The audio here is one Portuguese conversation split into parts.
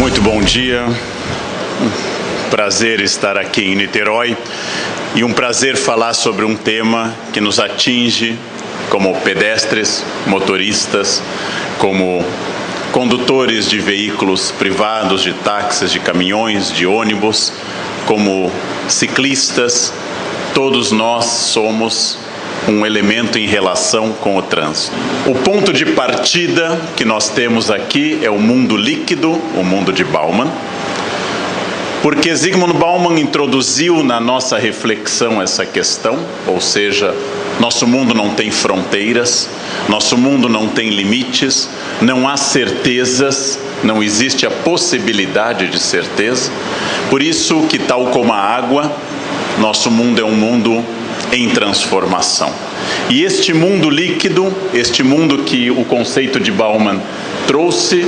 Muito bom dia, prazer estar aqui em Niterói e um prazer falar sobre um tema que nos atinge como pedestres, motoristas, como condutores de veículos privados, de táxis, de caminhões, de ônibus, como ciclistas. Todos nós somos um elemento em relação com o trânsito. O ponto de partida que nós temos aqui é o mundo líquido, o mundo de Bauman, porque Zygmunt Bauman introduziu na nossa reflexão essa questão, ou seja, nosso mundo não tem fronteiras, nosso mundo não tem limites, não há certezas, não existe a possibilidade de certeza. Por isso que, tal como a água, nosso mundo é um mundo em transformação. E este mundo líquido, este mundo que o conceito de Bauman trouxe,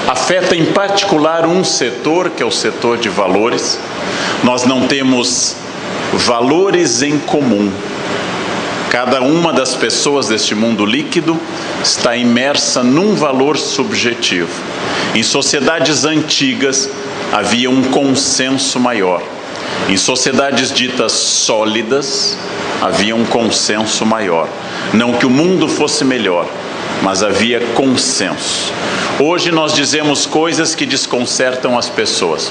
afeta em particular um setor, que é o setor de valores. Nós não temos valores em comum. Cada uma das pessoas deste mundo líquido está imersa num valor subjetivo. Em sociedades antigas havia um consenso maior. Em sociedades ditas sólidas, havia um consenso maior. Não que o mundo fosse melhor, mas havia consenso. Hoje nós dizemos coisas que desconcertam as pessoas.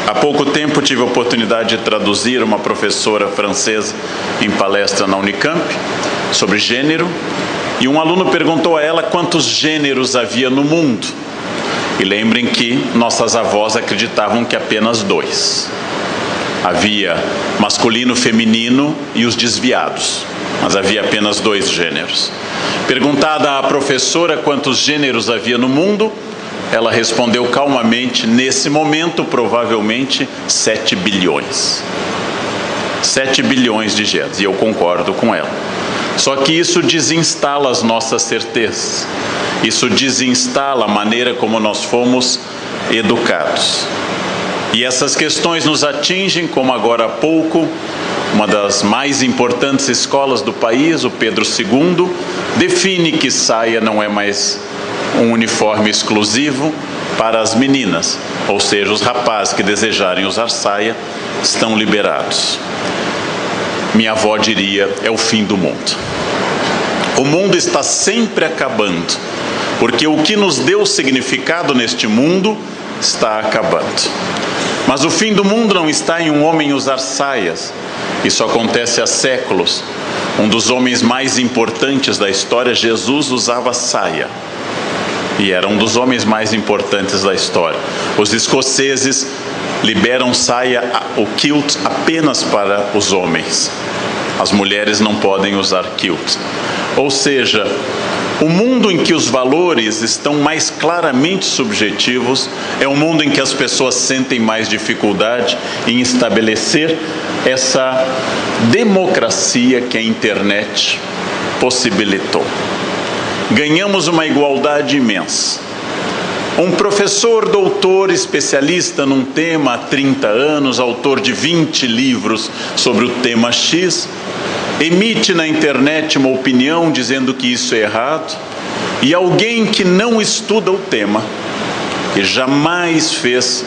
Há pouco tempo tive a oportunidade de traduzir uma professora francesa em palestra na Unicamp sobre gênero, e um aluno perguntou a ela quantos gêneros havia no mundo. E lembrem que nossas avós acreditavam que apenas 2. Havia masculino, feminino e os desviados, mas havia apenas 2 gêneros. Perguntada à professora quantos gêneros havia no mundo, ela respondeu calmamente, nesse momento, provavelmente 7 bilhões. 7 bilhões de gêneros, e eu concordo com ela. Só que isso desinstala as nossas certezas. Isso desinstala a maneira como nós fomos educados. E essas questões nos atingem, como agora há pouco, uma das mais importantes escolas do país, o Pedro II, define que saia não é mais um uniforme exclusivo para as meninas, ou seja, os rapazes que desejarem usar saia estão liberados. Minha avó diria, é o fim do mundo. O mundo está sempre acabando, porque o que nos deu significado neste mundo está acabando. Mas o fim do mundo não está em um homem usar saias. Isso acontece há séculos. Um dos homens mais importantes da história, Jesus, usava saia. E era um dos homens mais importantes da história. Os escoceses liberam saia, o kilt, apenas para os homens. As mulheres não podem usar kilt. Ou seja, o mundo em que os valores estão mais claramente subjetivos é um mundo em que as pessoas sentem mais dificuldade em estabelecer essa democracia que a internet possibilitou. Ganhamos uma igualdade imensa. Um professor, doutor, especialista num tema há 30 anos, autor de 20 livros sobre o tema X, emite na internet uma opinião dizendo que isso é errado, e alguém que não estuda o tema, que jamais fez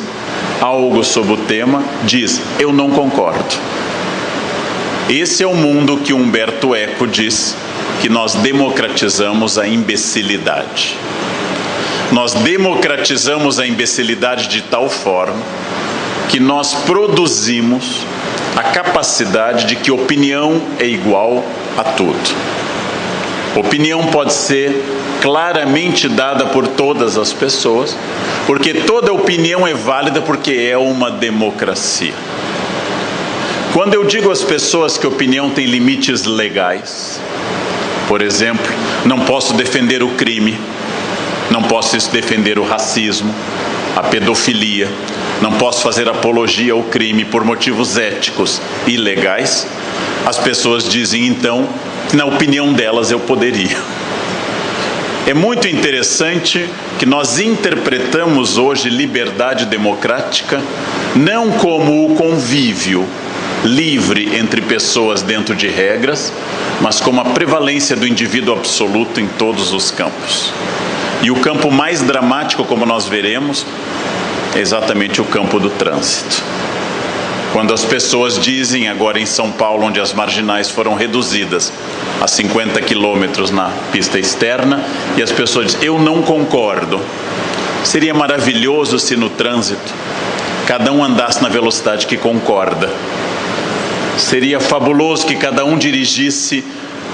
algo sobre o tema, diz, eu não concordo. Esse é o mundo que Humberto Eco diz que nós democratizamos a imbecilidade. Nós democratizamos a imbecilidade de tal forma que nós produzimos a capacidade de que opinião é igual a tudo. Opinião pode ser claramente dada por todas as pessoas, porque toda opinião é válida porque é uma democracia. Quando eu digo às pessoas que opinião tem limites legais, por exemplo, não posso defender o crime, não posso defender o racismo, a pedofilia, não posso fazer apologia ao crime por motivos éticos e legais, as pessoas dizem então que na opinião delas eu poderia. É muito interessante que nós interpretamos hoje liberdade democrática não como o convívio livre entre pessoas dentro de regras, mas como a prevalência do indivíduo absoluto em todos os campos. E o campo mais dramático, como nós veremos, é exatamente o campo do trânsito. Quando as pessoas dizem, agora em São Paulo, onde as marginais foram reduzidas a 50 quilômetros na pista externa, e as pessoas dizem, eu não concordo. Seria maravilhoso se no trânsito cada um andasse na velocidade que concorda. Seria fabuloso que cada um dirigisse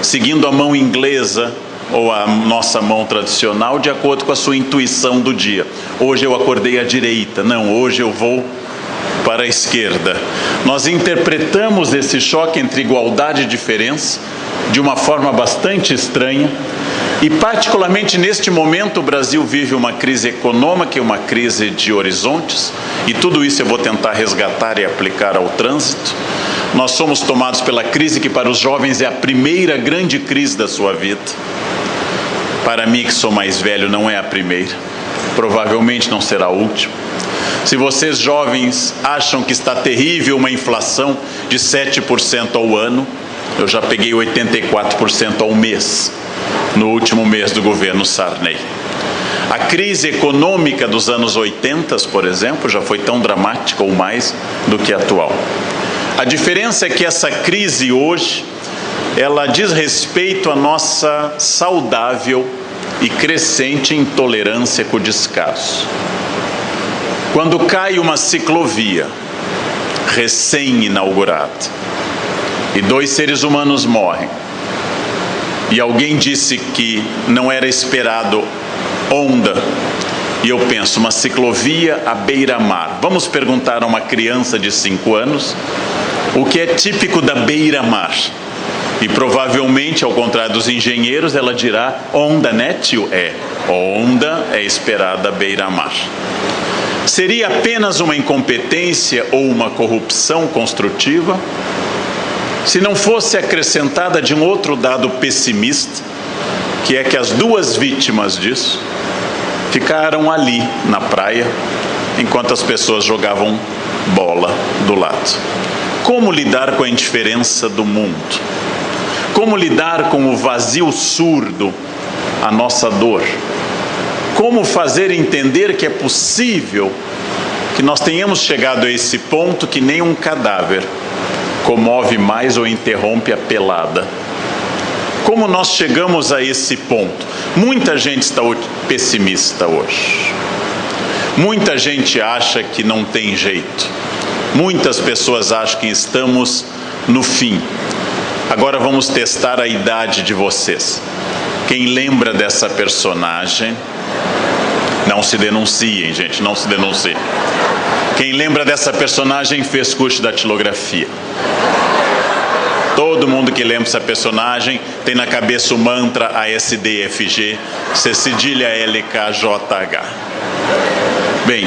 seguindo a mão inglesa ou a nossa mão tradicional de acordo com a sua intuição do dia. Hoje eu acordei à direita, não, hoje eu vou para a esquerda. Nós interpretamos esse choque entre igualdade e diferença de uma forma bastante estranha e particularmente neste momento o Brasil vive uma crise econômica e uma crise de horizontes e tudo isso eu vou tentar resgatar e aplicar ao trânsito. Nós somos tomados pela crise que para os jovens é a primeira grande crise da sua vida. Para mim que sou mais velho não é a primeira, provavelmente não será a última. Se vocês jovens acham que está terrível uma inflação de 7% ao ano, eu já peguei 84% ao mês, no último mês do governo Sarney. A crise econômica dos anos 80, por exemplo, já foi tão dramática ou mais do que a atual. A diferença é que essa crise hoje, ela diz respeito à nossa saudável e crescente intolerância com o descaso. Quando cai uma ciclovia recém-inaugurada e 2 seres humanos morrem e alguém disse que não era esperado onda, e eu penso, uma ciclovia à beira-mar. Vamos perguntar a uma criança de 5 anos o que é típico da beira-mar. E provavelmente, ao contrário dos engenheiros, ela dirá, onda, né, tio? Onda é esperada à beira-mar. Seria apenas uma incompetência ou uma corrupção construtiva se não fosse acrescentada de um outro dado pessimista, que é que as 2 vítimas disso ficaram ali na praia enquanto as pessoas jogavam bola do lado. Como lidar com a indiferença do mundo? Como lidar com o vazio surdo, a nossa dor? Como fazer entender que é possível que nós tenhamos chegado a esse ponto que nem um cadáver comove mais ou interrompe a pelada? Como nós chegamos a esse ponto? Muita gente está pessimista hoje. Muita gente acha que não tem jeito. Muitas pessoas acham que estamos no fim. Agora vamos testar a idade de vocês. Quem lembra dessa personagem? Não se denunciem, gente, não se denunciem. Quem lembra dessa personagem fez curso de datilografia. Todo mundo que lembra dessa personagem tem na cabeça o mantra ASDFG, C cedilha LKJH. Bem,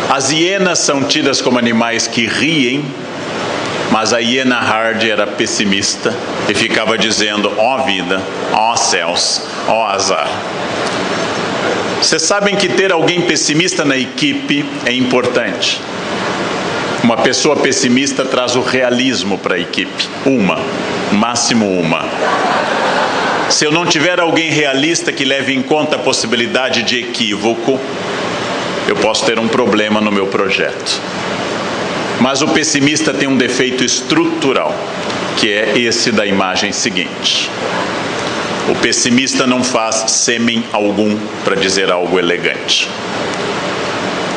as hienas são tidas como animais que riem, mas a hiena Hard era pessimista e ficava dizendo, ó vida, ó céus, ó azar. Vocês sabem que ter alguém pessimista na equipe é importante. Uma pessoa pessimista traz o realismo para a equipe. Máximo uma. Se eu não tiver alguém realista que leve em conta a possibilidade de equívoco, eu posso ter um problema no meu projeto. Mas o pessimista tem um defeito estrutural, que é esse da imagem seguinte. O pessimista não faz sêmen algum para dizer algo elegante.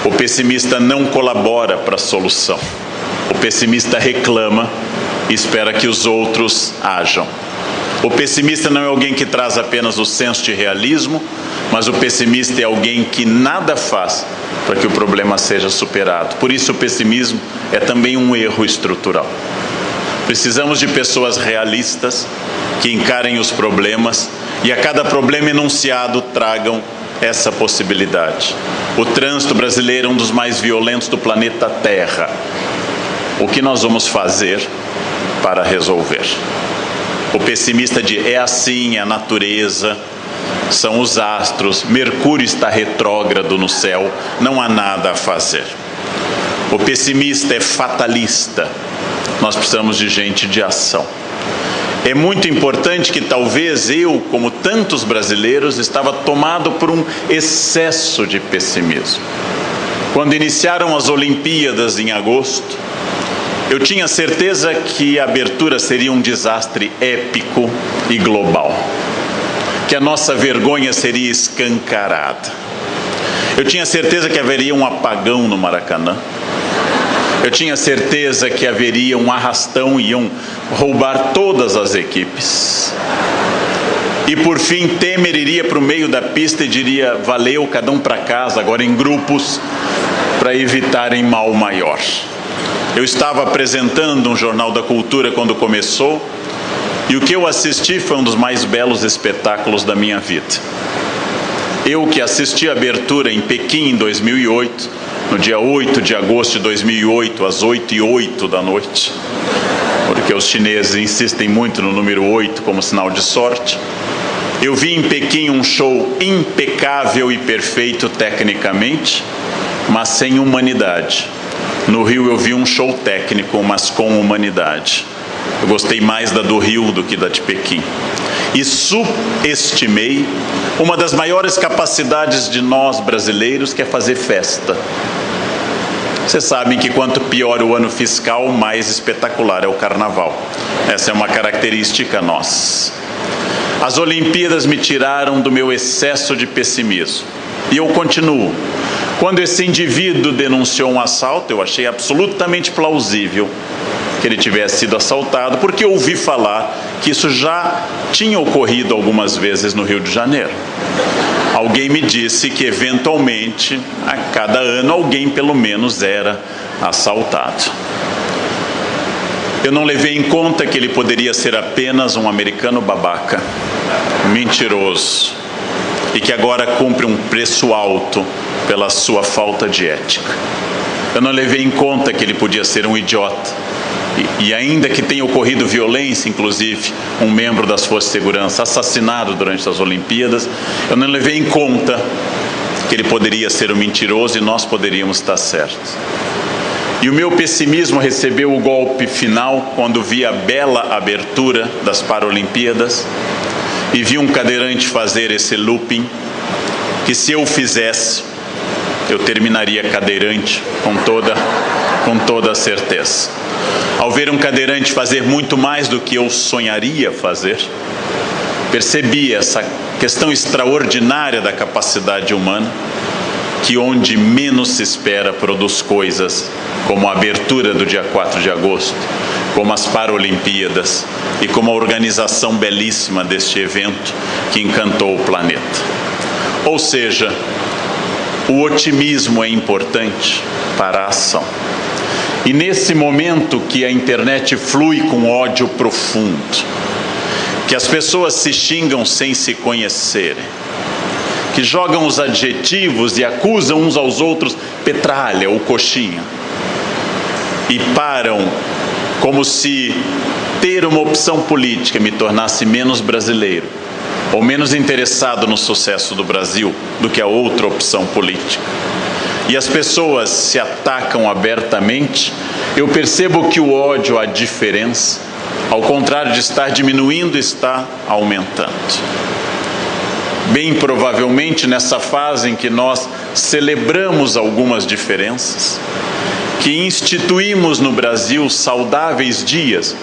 O pessimista não colabora para a solução. O pessimista reclama e espera que os outros ajam. O pessimista não é alguém que traz apenas o senso de realismo, mas o pessimista é alguém que nada faz para que o problema seja superado. Por isso o pessimismo é também um erro estrutural. Precisamos de pessoas realistas que encarem os problemas e a cada problema enunciado tragam essa possibilidade. O trânsito brasileiro é um dos mais violentos do planeta Terra. O que nós vamos fazer para resolver? O pessimista diz, é assim, é a natureza, são os astros, Mercúrio está retrógrado no céu, não há nada a fazer. O pessimista é fatalista, nós precisamos de gente de ação. É muito importante que talvez eu, como tantos brasileiros, estava tomado por um excesso de pessimismo. Quando iniciaram as Olimpíadas em agosto, eu tinha certeza que a abertura seria um desastre épico e global, que a nossa vergonha seria escancarada. Eu tinha certeza que haveria um apagão no Maracanã. Eu tinha certeza que haveria um arrastão e iam roubar todas as equipes. E por fim, Temer iria para o meio da pista e diria: valeu, cada um para casa, agora em grupos, para evitarem mal maior. Eu estava apresentando um Jornal da Cultura quando começou, e o que eu assisti foi um dos mais belos espetáculos da minha vida. Eu que assisti a abertura em Pequim em 2008, no dia 8 de agosto de 2008, às 8h08 da noite, porque os chineses insistem muito no número 8 como sinal de sorte. Eu vi em Pequim um show impecável e perfeito tecnicamente, mas sem humanidade. No Rio eu vi um show técnico, mas com humanidade. Eu gostei mais da do Rio do que da de Pequim. E subestimei uma das maiores capacidades de nós brasileiros, que é fazer festa. Vocês sabem que quanto pior o ano fiscal, mais espetacular é o carnaval. Essa é uma característica nossa. As Olimpíadas me tiraram do meu excesso de pessimismo. E eu continuo. Quando esse indivíduo denunciou um assalto, eu achei absolutamente plausível que ele tivesse sido assaltado, porque eu ouvi falar que isso já tinha ocorrido algumas vezes no Rio de Janeiro. Alguém me disse que, eventualmente, a cada ano, alguém pelo menos era assaltado. Eu não levei em conta que ele poderia ser apenas um americano babaca, mentiroso, e que agora cumpre um preço alto pela sua falta de ética. Eu não levei em conta que ele podia ser um idiota, e ainda que tenha ocorrido violência, inclusive um membro das forças de segurança assassinado durante as Olimpíadas, eu não levei em conta que ele poderia ser um mentiroso e nós poderíamos estar certos. E o meu pessimismo recebeu o golpe final quando vi a bela abertura das Paralimpíadas e vi um cadeirante fazer esse looping, que se eu fizesse, eu terminaria cadeirante com toda a certeza. Ao ver um cadeirante fazer muito mais do que eu sonharia fazer, percebi essa questão extraordinária da capacidade humana, que onde menos se espera produz coisas como a abertura do dia 4 de agosto, como as Paralimpíadas e como a organização belíssima deste evento que encantou o planeta. Ou seja, o otimismo é importante para a ação. E nesse momento que a internet flui com ódio profundo, que as pessoas se xingam sem se conhecerem, que jogam os adjetivos e acusam uns aos outros petralha ou coxinha, e param como se ter uma opção política me tornasse menos brasileiro ou menos interessado no sucesso do Brasil do que a outra opção política, e as pessoas se atacam abertamente, eu percebo que o ódio, a diferença, ao contrário de estar diminuindo, está aumentando. Bem provavelmente nessa fase em que nós celebramos algumas diferenças, que instituímos no Brasil saudáveis dias,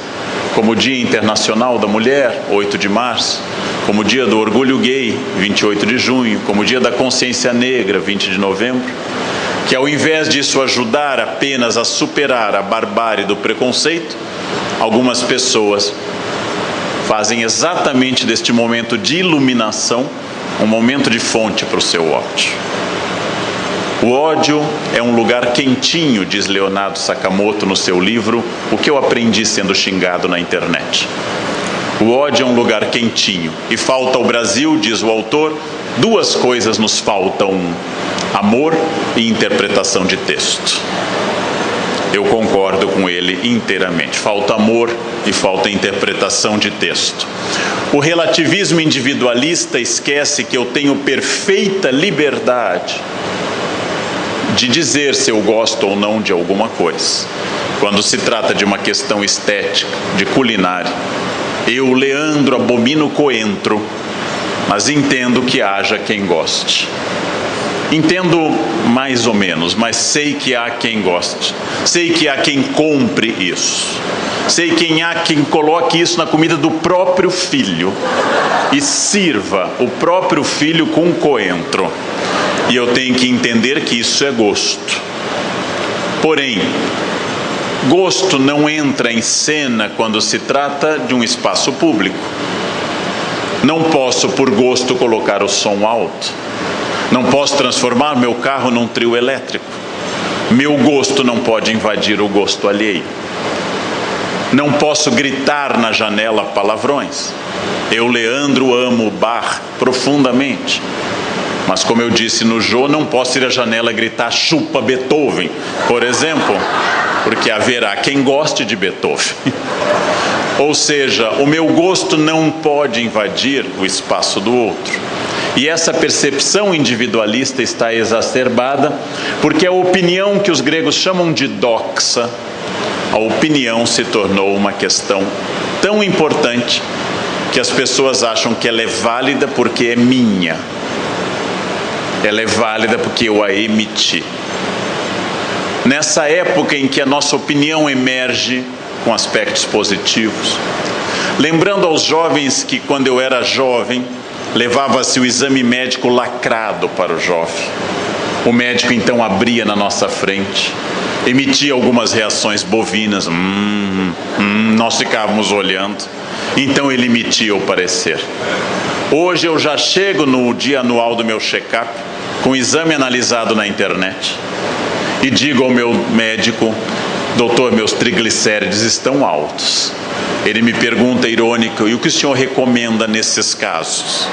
como o Dia Internacional da Mulher, 8 de março, como o Dia do Orgulho Gay, 28 de junho, como o Dia da Consciência Negra, 20 de novembro, que ao invés disso ajudar apenas a superar a barbárie do preconceito, algumas pessoas fazem exatamente deste momento de iluminação um momento de fonte para o seu ódio. O ódio é um lugar quentinho, diz Leonardo Sakamoto no seu livro O que eu aprendi sendo xingado na internet. O ódio é um lugar quentinho e falta ao Brasil, diz o autor, duas coisas nos faltam: amor e interpretação de texto. Eu concordo com ele inteiramente. Falta amor e falta interpretação de texto. O relativismo individualista esquece que eu tenho perfeita liberdade de dizer se eu gosto ou não de alguma coisa. Quando se trata de uma questão estética, de culinária, eu, Leandro, abomino coentro, mas entendo que haja quem goste. Entendo mais ou menos, mas sei que há quem goste. Sei que há quem compre isso. Sei que há quem coloque isso na comida do próprio filho e sirva o próprio filho com coentro. E eu tenho que entender que isso é gosto. Porém, gosto não entra em cena quando se trata de um espaço público. Não posso, por gosto, colocar o som alto. Não posso transformar meu carro num trio elétrico. Meu gosto não pode invadir o gosto alheio. Não posso gritar na janela palavrões. Eu, Leandro, amo o bar profundamente. Mas, como eu disse no Jô, não posso ir à janela gritar chupa Beethoven, por exemplo, porque haverá quem goste de Beethoven. Ou seja, o meu gosto não pode invadir o espaço do outro. E essa percepção individualista está exacerbada porque a opinião que os gregos chamam de doxa, a opinião se tornou uma questão tão importante que as pessoas acham que ela é válida porque é minha. Ela é válida porque eu a emiti. Nessa época em que a nossa opinião emerge com aspectos positivos, lembrando aos jovens que quando eu era jovem, levava-se o exame médico lacrado para o jovem. O médico então abria na nossa frente, emitia algumas reações bovinas, nós ficávamos olhando, então ele emitia o parecer. Hoje eu já chego no dia anual do meu check-up, com o exame analisado na internet, e digo ao meu médico: doutor, meus triglicéridos estão altos. Ele me pergunta irônico: e o que o senhor recomenda nesses casos?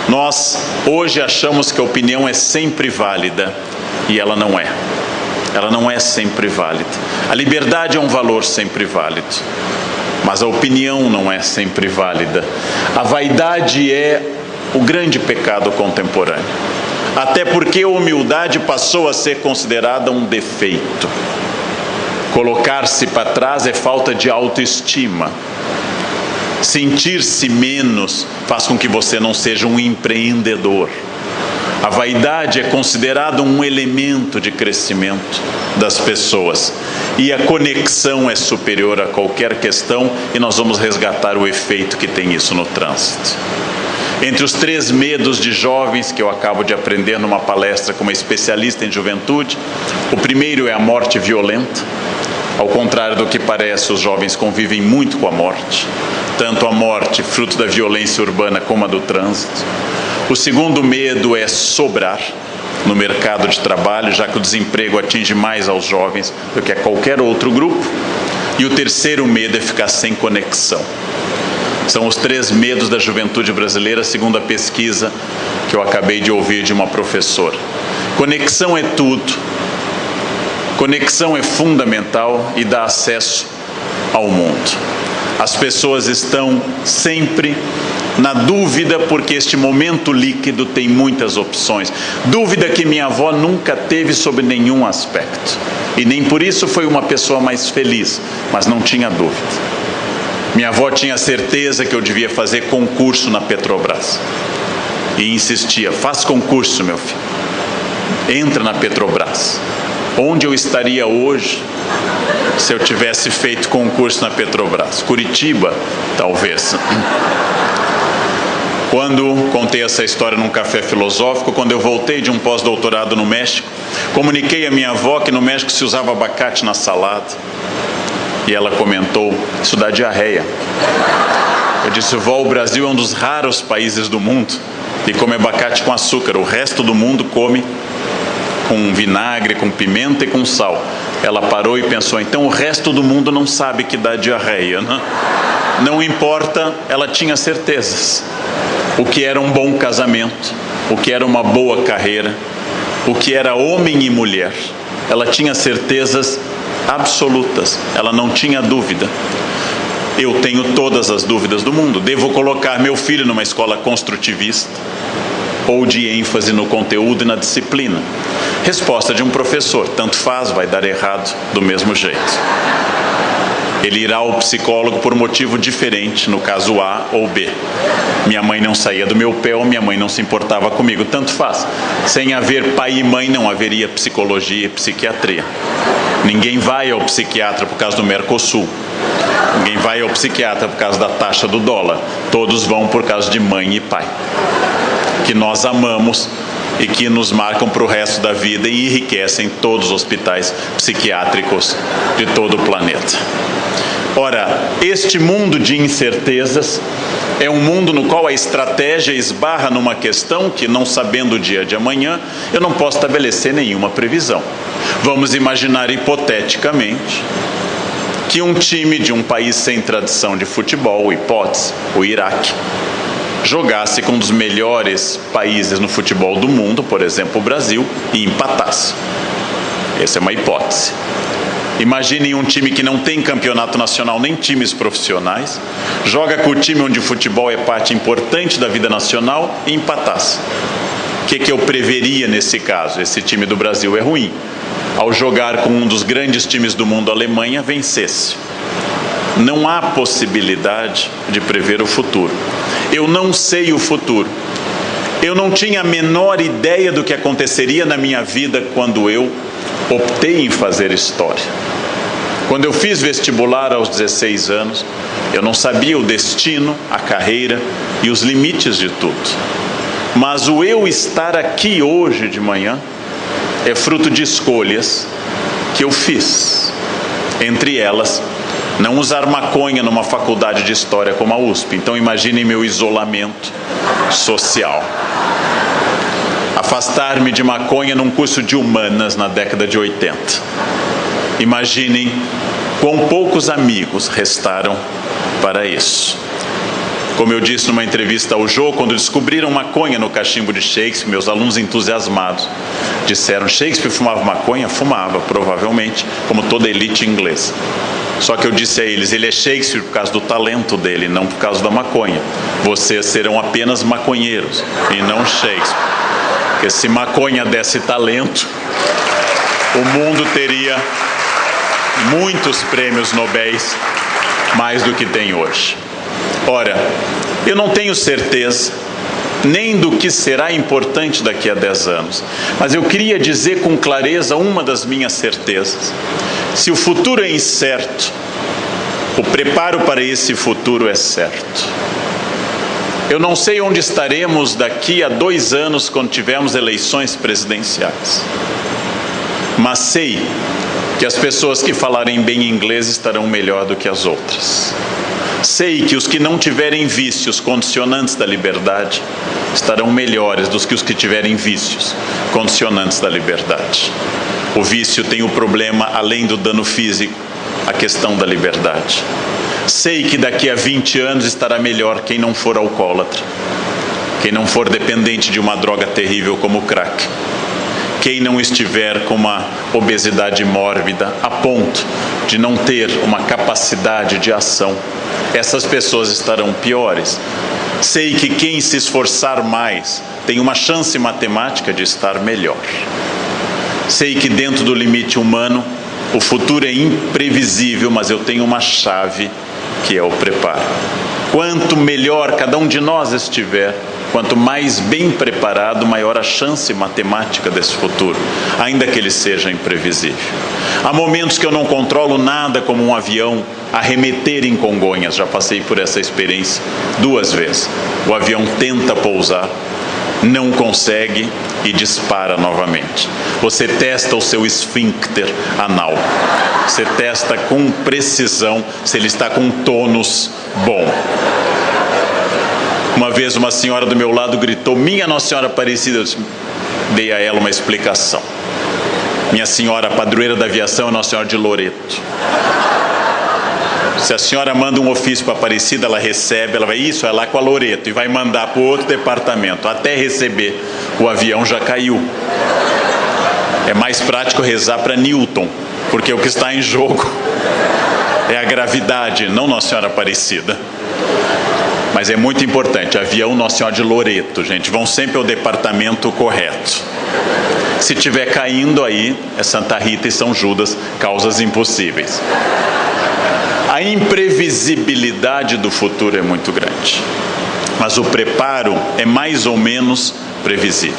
Nós hoje achamos que a opinião é sempre válida, e ela não é. Ela não é sempre válida. A liberdade é um valor sempre válido, mas a opinião não é sempre válida. A vaidade é o grande pecado contemporâneo. Até porque a humildade passou a ser considerada um defeito. Colocar-se para trás é falta de autoestima. Sentir-se menos faz com que você não seja um empreendedor. A vaidade é considerada um elemento de crescimento das pessoas. E a conexão é superior a qualquer questão, e nós vamos resgatar o efeito que tem isso no trânsito. Entre os 3 medos de jovens que eu acabo de aprender numa palestra com uma especialista em juventude, o primeiro é a morte violenta. Ao contrário do que parece, os jovens convivem muito com a morte, tanto a morte fruto da violência urbana como a do trânsito. O segundo medo é sobrar no mercado de trabalho, já que o desemprego atinge mais aos jovens do que a qualquer outro grupo. E o terceiro medo é ficar sem conexão. São os 3 medos da juventude brasileira, segundo a pesquisa que eu acabei de ouvir de uma professora. Conexão é tudo. Conexão é fundamental e dá acesso ao mundo. As pessoas estão sempre na dúvida, porque este momento líquido tem muitas opções. Dúvida que minha avó nunca teve sobre nenhum aspecto. E nem por isso foi uma pessoa mais feliz, mas não tinha dúvida. Minha avó tinha certeza que eu devia fazer concurso na Petrobras. E insistia: faz concurso, meu filho. Entra na Petrobras. Onde eu estaria hoje se eu tivesse feito concurso na Petrobras? Curitiba, talvez. Quando contei essa história num café filosófico, quando eu voltei de um pós-doutorado no México, comuniquei à minha avó que no México se usava abacate na salada. E ela comentou: isso dá diarreia. Eu disse: vó, o Brasil é um dos raros países do mundo que come abacate com açúcar. O resto do mundo come com vinagre, com pimenta e com sal. Ela parou e pensou: então o resto do mundo não sabe que dá diarreia, né? Não importa, ela tinha certezas. O que era um bom casamento, o que era uma boa carreira, o que era homem e mulher. Ela tinha certezas absolutas, ela não tinha dúvida. Eu tenho todas as dúvidas do mundo. Devo colocar meu filho numa escola construtivista ou de ênfase no conteúdo e na disciplina? Resposta de um professor: tanto faz, vai dar errado do mesmo jeito. Ele irá ao psicólogo por motivo diferente, no caso A ou B. Minha mãe não saía do meu pé ou minha mãe não se importava comigo, tanto faz. Sem haver pai e mãe não haveria psicologia e psiquiatria. Ninguém vai ao psiquiatra por causa do Mercosul. Ninguém vai ao psiquiatra por causa da taxa do dólar. Todos vão por causa de mãe e pai, que nós amamos e que nos marcam para o resto da vida e enriquecem todos os hospitais psiquiátricos de todo o planeta. Ora, este mundo de incertezas é um mundo no qual a estratégia esbarra numa questão que, não sabendo o dia de amanhã, eu não posso estabelecer nenhuma previsão. Vamos imaginar hipoteticamente que um time de um país sem tradição de futebol, hipótese, o Iraque, jogasse com um dos melhores países no futebol do mundo, por exemplo, o Brasil, e empatasse. Essa é uma hipótese. Imaginem um time que não tem campeonato nacional nem times profissionais, joga com o time onde o futebol é parte importante da vida nacional e empatasse. O que eu preveria nesse caso? Esse time do Brasil é ruim. Ao jogar com um dos grandes times do mundo, a Alemanha, vencesse. Não há possibilidade de prever o futuro. Eu não sei o futuro. Eu não tinha a menor ideia do que aconteceria na minha vida quando eu optei em fazer história. Quando eu fiz vestibular aos 16 anos, eu não sabia o destino, a carreira e os limites de tudo. Mas o eu estar aqui hoje de manhã é fruto de escolhas que eu fiz. Entre elas, não usar maconha numa faculdade de história como a USP. Então imaginem meu isolamento social. Afastar-me de maconha num curso de humanas na década de 80. Imaginem quão poucos amigos restaram para isso. Como eu disse numa entrevista ao Jô, quando descobriram maconha no cachimbo de Shakespeare, meus alunos entusiasmados disseram: Shakespeare fumava maconha? Fumava, provavelmente, como toda elite inglesa. Só que eu disse a eles: ele é Shakespeare por causa do talento dele, não por causa da maconha. Vocês serão apenas maconheiros e não Shakespeare. Porque se maconha desse talento, o mundo teria muitos prêmios Nobéis, mais do que tem hoje. Ora, eu não tenho certeza nem do que será importante daqui a 10 anos, mas eu queria dizer com clareza uma das minhas certezas. Se o futuro é incerto, o preparo para esse futuro é certo. Eu não sei onde estaremos daqui a 2 anos quando tivermos eleições presidenciais, mas sei que as pessoas que falarem bem inglês estarão melhor do que as outras. Sei que os que não tiverem vícios condicionantes da liberdade estarão melhores do que os que tiverem vícios condicionantes da liberdade. O vício tem o problema, além do dano físico, a questão da liberdade. Sei que daqui a 20 anos estará melhor quem não for alcoólatra, quem não for dependente de uma droga terrível como o crack, quem não estiver com uma obesidade mórbida a ponto de não ter uma capacidade de ação. Essas pessoas estarão piores. Sei que quem se esforçar mais tem uma chance matemática de estar melhor. Sei que dentro do limite humano o futuro é imprevisível, mas eu tenho uma chave que é o preparo. Quanto melhor cada um de nós estiver, quanto mais bem preparado, maior a chance matemática desse futuro, ainda que ele seja imprevisível. Há momentos que eu não controlo nada, como um avião arremeter em Congonhas. Já passei por essa experiência 2 vezes. O avião tenta pousar, não consegue e dispara novamente. Você testa o seu esfíncter anal. Você testa com precisão se ele está com um tônus bom. Uma vez uma senhora do meu lado gritou: "Minha Nossa Senhora Aparecida". Eu dei a ela uma explicação. Minha senhora, padroeira da aviação, é Nossa Senhora de Loreto. Se a senhora manda um ofício para Aparecida, ela recebe, ela vai, isso é lá com a Loreto, e vai mandar para o outro departamento. Até receber, o avião já caiu. É mais prático rezar para Newton, porque o que está em jogo é a gravidade, não Nossa Senhora Aparecida. Mas é muito importante, avião Nossa Senhora de Loreto, gente, vão sempre ao departamento correto. Se tiver caindo aí, é Santa Rita e São Judas, causas impossíveis. A imprevisibilidade do futuro é muito grande, mas o preparo é mais ou menos previsível.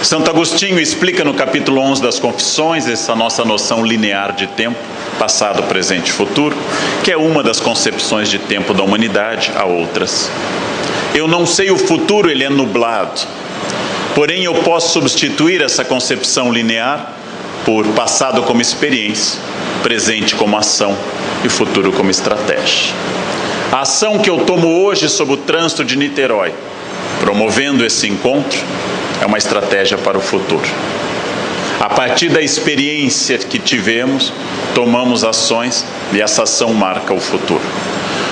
Santo Agostinho explica no capítulo 11 das Confissões essa nossa noção linear de tempo, passado, presente e futuro, que é uma das concepções de tempo da humanidade, há outras. Eu não sei o futuro, ele é nublado. Porém, eu posso substituir essa concepção linear por passado como experiência, presente como ação e futuro como estratégia. A ação que eu tomo hoje sobre o trânsito de Niterói, promovendo esse encontro, é uma estratégia para o futuro. A partir da experiência que tivemos, tomamos ações e essa ação marca o futuro.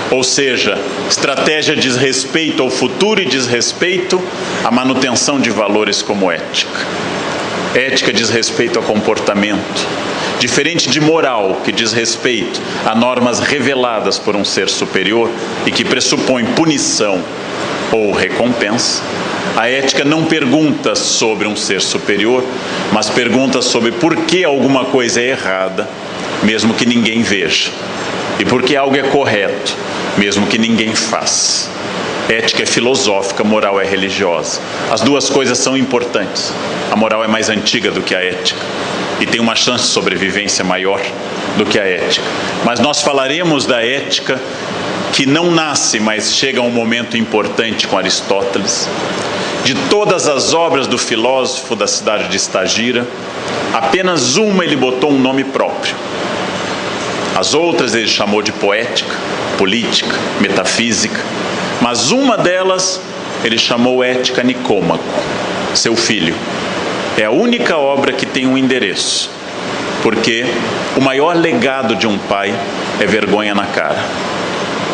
Ou seja, estratégia diz respeito ao futuro e diz respeito à manutenção de valores como ética. Ética diz respeito ao comportamento, diferente de moral, que diz respeito a normas reveladas por um ser superior e que pressupõe punição ou recompensa. A ética não pergunta sobre um ser superior, mas pergunta sobre por que alguma coisa é errada, mesmo que ninguém veja, e por que algo é correto, mesmo que ninguém faça. Ética é filosófica, moral é religiosa. As duas coisas são importantes. A moral é mais antiga do que a ética e tem uma chance de sobrevivência maior do que a ética. Mas nós falaremos da ética que não nasce, mas chega a um momento importante com Aristóteles. De todas as obras do filósofo da cidade de Estagira, apenas uma ele botou um nome próprio. As outras ele chamou de poética, política, metafísica, mas uma delas ele chamou Ética Nicômaco, seu filho. É a única obra que tem um endereço, porque o maior legado de um pai é vergonha na cara.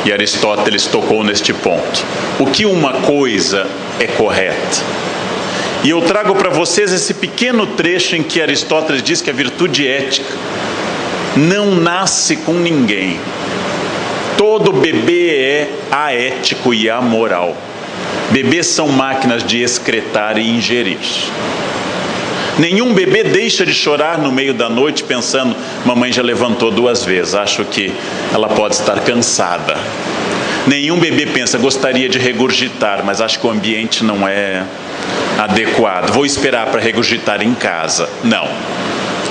E Aristóteles tocou neste ponto. O que uma coisa é correta? E eu trago para vocês esse pequeno trecho em que Aristóteles diz que a virtude ética não nasce com ninguém. Todo bebê é aético e amoral. Bebês são máquinas de excretar e ingerir. Nenhum bebê deixa de chorar no meio da noite pensando, mamãe já levantou 2 vezes, acho que ela pode estar cansada. Nenhum bebê pensa, gostaria de regurgitar, mas acho que o ambiente não é adequado, vou esperar para regurgitar em casa. Não.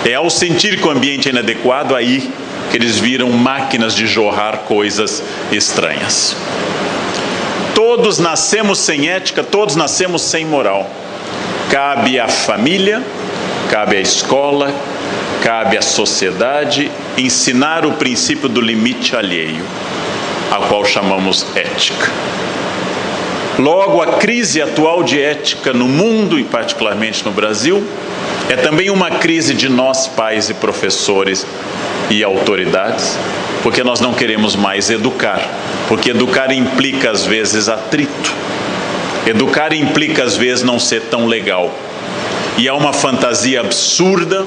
É ao sentir que o ambiente é inadequado, aí que eles viram máquinas de jorrar coisas estranhas. Todos nascemos sem ética, todos nascemos sem moral. Cabe à família, cabe à escola, cabe à sociedade ensinar o princípio do limite alheio, ao qual chamamos ética. Logo, a crise atual de ética no mundo, e particularmente no Brasil, é também uma crise de nós, pais e professores e autoridades, porque nós não queremos mais educar, porque educar implica às vezes atrito. Educar implica, às vezes, não ser tão legal. E há uma fantasia absurda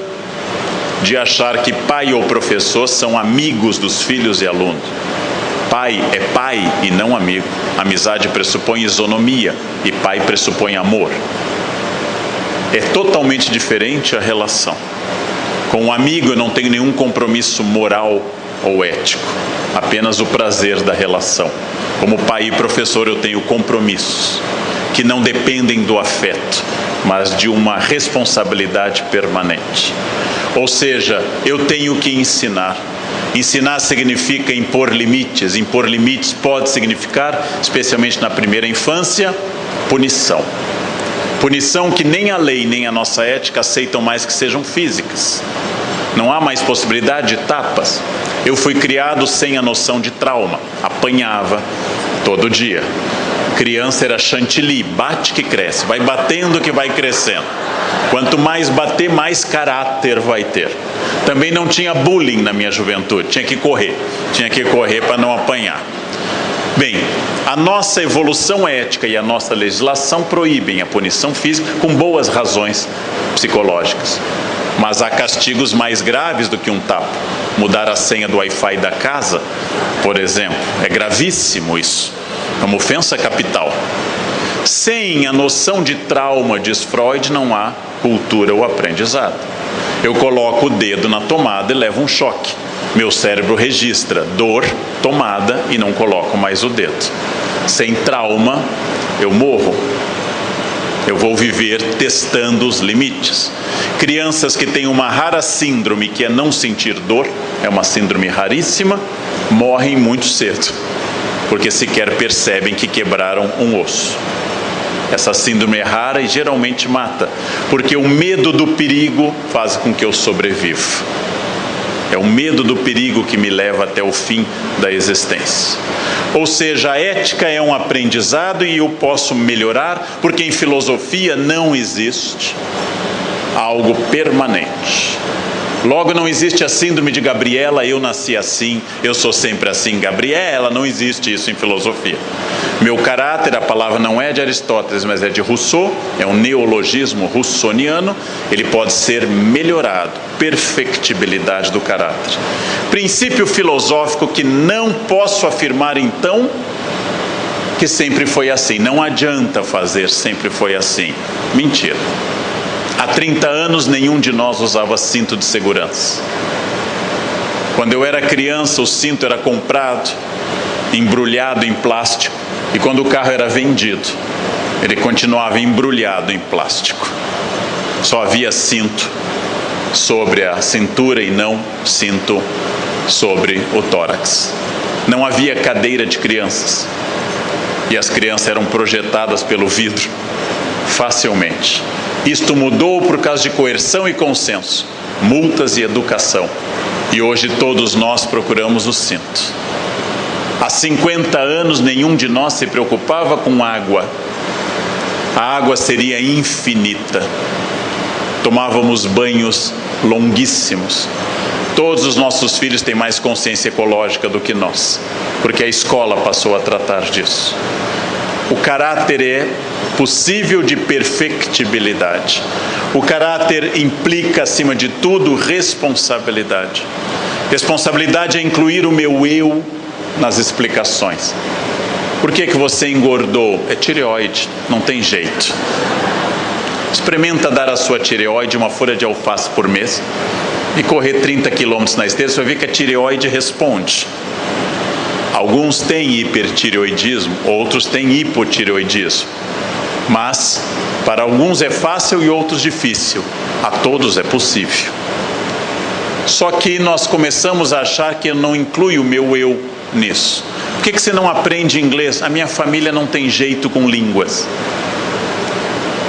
de achar que pai ou professor são amigos dos filhos e alunos. Pai é pai e não amigo. Amizade pressupõe isonomia e pai pressupõe amor. É totalmente diferente a relação. Com um amigo eu não tenho nenhum compromisso moral ou ético, apenas o prazer da relação. Como pai e professor eu tenho compromissos que não dependem do afeto, mas de uma responsabilidade permanente. Ou seja, eu tenho que ensinar. Ensinar significa impor limites. Impor limites pode significar, especialmente na primeira infância, punição. Punição que nem a lei nem a nossa ética aceitam mais que sejam físicas. Não há mais possibilidade de tapas. Eu fui criado sem a noção de trauma. Apanhava todo dia. Criança era chantilly, bate que cresce, vai batendo que vai crescendo. Quanto mais bater, mais caráter vai ter. Também não tinha bullying na minha juventude, tinha que correr para não apanhar. Bem, a nossa evolução ética e a nossa legislação proíbem a punição física com boas razões psicológicas. Mas há castigos mais graves do que um tapa. Mudar a senha do Wi-Fi da casa, por exemplo, é gravíssimo isso. É uma ofensa capital. Sem a noção de trauma, diz Freud, não há cultura ou aprendizado. Eu coloco o dedo na tomada e levo um choque. Meu cérebro registra dor, tomada e não coloco mais o dedo. Sem trauma, eu morro. Eu vou viver testando os limites. Crianças que têm uma rara síndrome, que é não sentir dor, é uma síndrome raríssima, morrem muito cedo, porque sequer percebem que quebraram um osso. Essa síndrome é rara e geralmente mata, porque o medo do perigo faz com que eu sobreviva. É o medo do perigo que me leva até o fim da existência. Ou seja, a ética é um aprendizado e eu posso melhorar, porque em filosofia não existe algo permanente. Logo, não existe a síndrome de Gabriela, eu nasci assim, eu sou sempre assim. Gabriela, não existe isso em filosofia. Meu caráter, a palavra não é de Aristóteles, mas é de Rousseau, é um neologismo russoniano, ele pode ser melhorado, perfectibilidade do caráter. Princípio filosófico que não posso afirmar então que sempre foi assim, não adianta fazer sempre foi assim. Mentira. Há 30 anos nenhum de nós usava cinto de segurança. Quando eu era criança, o cinto era comprado, embrulhado em plástico, e quando o carro era vendido, ele continuava embrulhado em plástico. Só havia cinto sobre a cintura e não cinto sobre o tórax. Não havia cadeira de crianças, e as crianças eram projetadas pelo vidro facilmente. Isto mudou por causa de coerção e consenso, multas e educação. E hoje todos nós procuramos o cinto. Há 50 anos nenhum de nós se preocupava com água. A água seria infinita. Tomávamos banhos longuíssimos. Todos os nossos filhos têm mais consciência ecológica do que nós, porque a escola passou a tratar disso. O caráter é possível de perfectibilidade. O caráter implica, acima de tudo, responsabilidade. Responsabilidade é incluir o meu eu nas explicações. Por que você engordou? É tireoide, não tem jeito. Experimenta dar à sua tireoide uma folha de alface por mês e correr 30 quilômetros na esteira, você vai ver que a tireoide responde. Alguns têm hipertireoidismo, outros têm hipotireoidismo. Mas, para alguns é fácil e outros difícil. A todos é possível. Só que nós começamos a achar que eu não inclui o meu eu nisso. Por que você não aprende inglês? A minha família não tem jeito com línguas.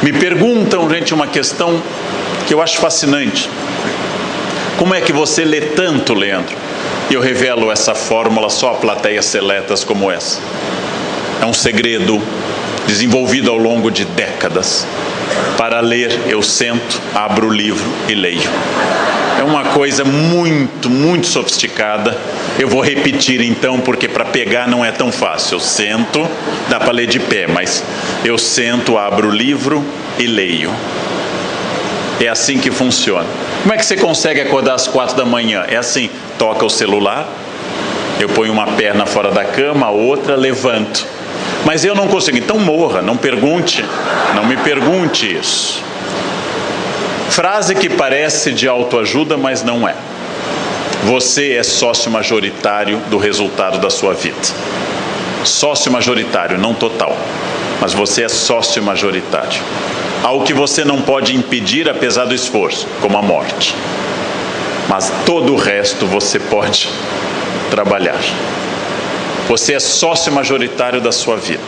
Me perguntam, gente, uma questão que eu acho fascinante. Como é que você lê tanto, Leandro? E eu revelo essa fórmula só a plateias seletas como essa. É um segredo desenvolvido ao longo de décadas. Para ler, eu sento, abro o livro e leio. É uma coisa muito, muito sofisticada. Eu vou repetir então, porque para pegar não é tão fácil. Eu sento, dá para ler de pé, mas eu sento, abro o livro e leio. É assim que funciona. Como é que você consegue acordar às 4 da manhã? É assim, toca o celular, eu ponho uma perna fora da cama, a outra levanto. Mas eu não consigo, então morra, não pergunte, não me pergunte isso. Frase que parece de autoajuda, mas não é. Você é sócio majoritário do resultado da sua vida. Sócio majoritário, não total, mas você é sócio majoritário. Há o que você não pode impedir apesar do esforço, como a morte. Mas todo o resto você pode trabalhar. Você é sócio majoritário da sua vida.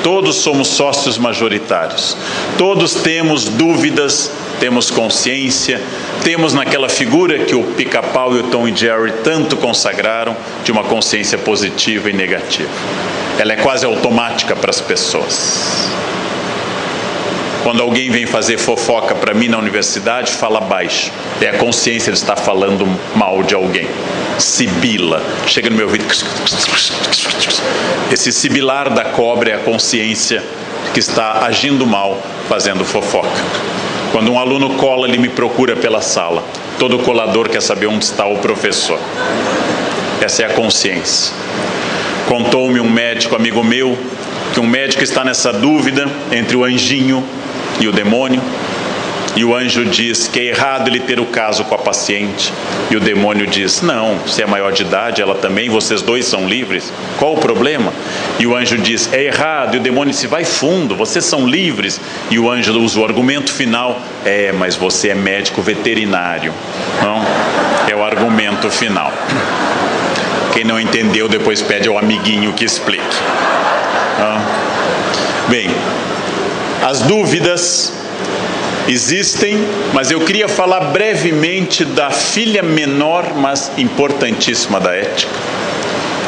Todos somos sócios majoritários. Todos temos dúvidas, temos consciência, temos naquela figura que o Pica-Pau e o Tom e Jerry tanto consagraram, de uma consciência positiva e negativa. Ela é quase automática para as pessoas. Quando alguém vem fazer fofoca para mim na universidade, fala baixo. É a consciência de estar falando mal de alguém. Sibila. Chega no meu ouvido. Esse sibilar da cobra é a consciência que está agindo mal, fazendo fofoca. Quando um aluno cola, ele me procura pela sala. Todo colador quer saber onde está o professor. Essa é a consciência. Contou-me um médico, amigo meu, que um médico está nessa dúvida entre o anjinho e o demônio. E o anjo diz que é errado ele ter o caso com a paciente. E o demônio diz: não, se é maior de idade, ela também, vocês dois são livres. Qual o problema? E o anjo diz: é errado. E o demônio diz: vai fundo, vocês são livres. E o anjo usa o argumento final: mas você é médico veterinário. Não? É o argumento final. Quem não entendeu, depois pede ao amiguinho que explique. Bem, as dúvidas existem, mas eu queria falar brevemente da filha menor, mas importantíssima da ética.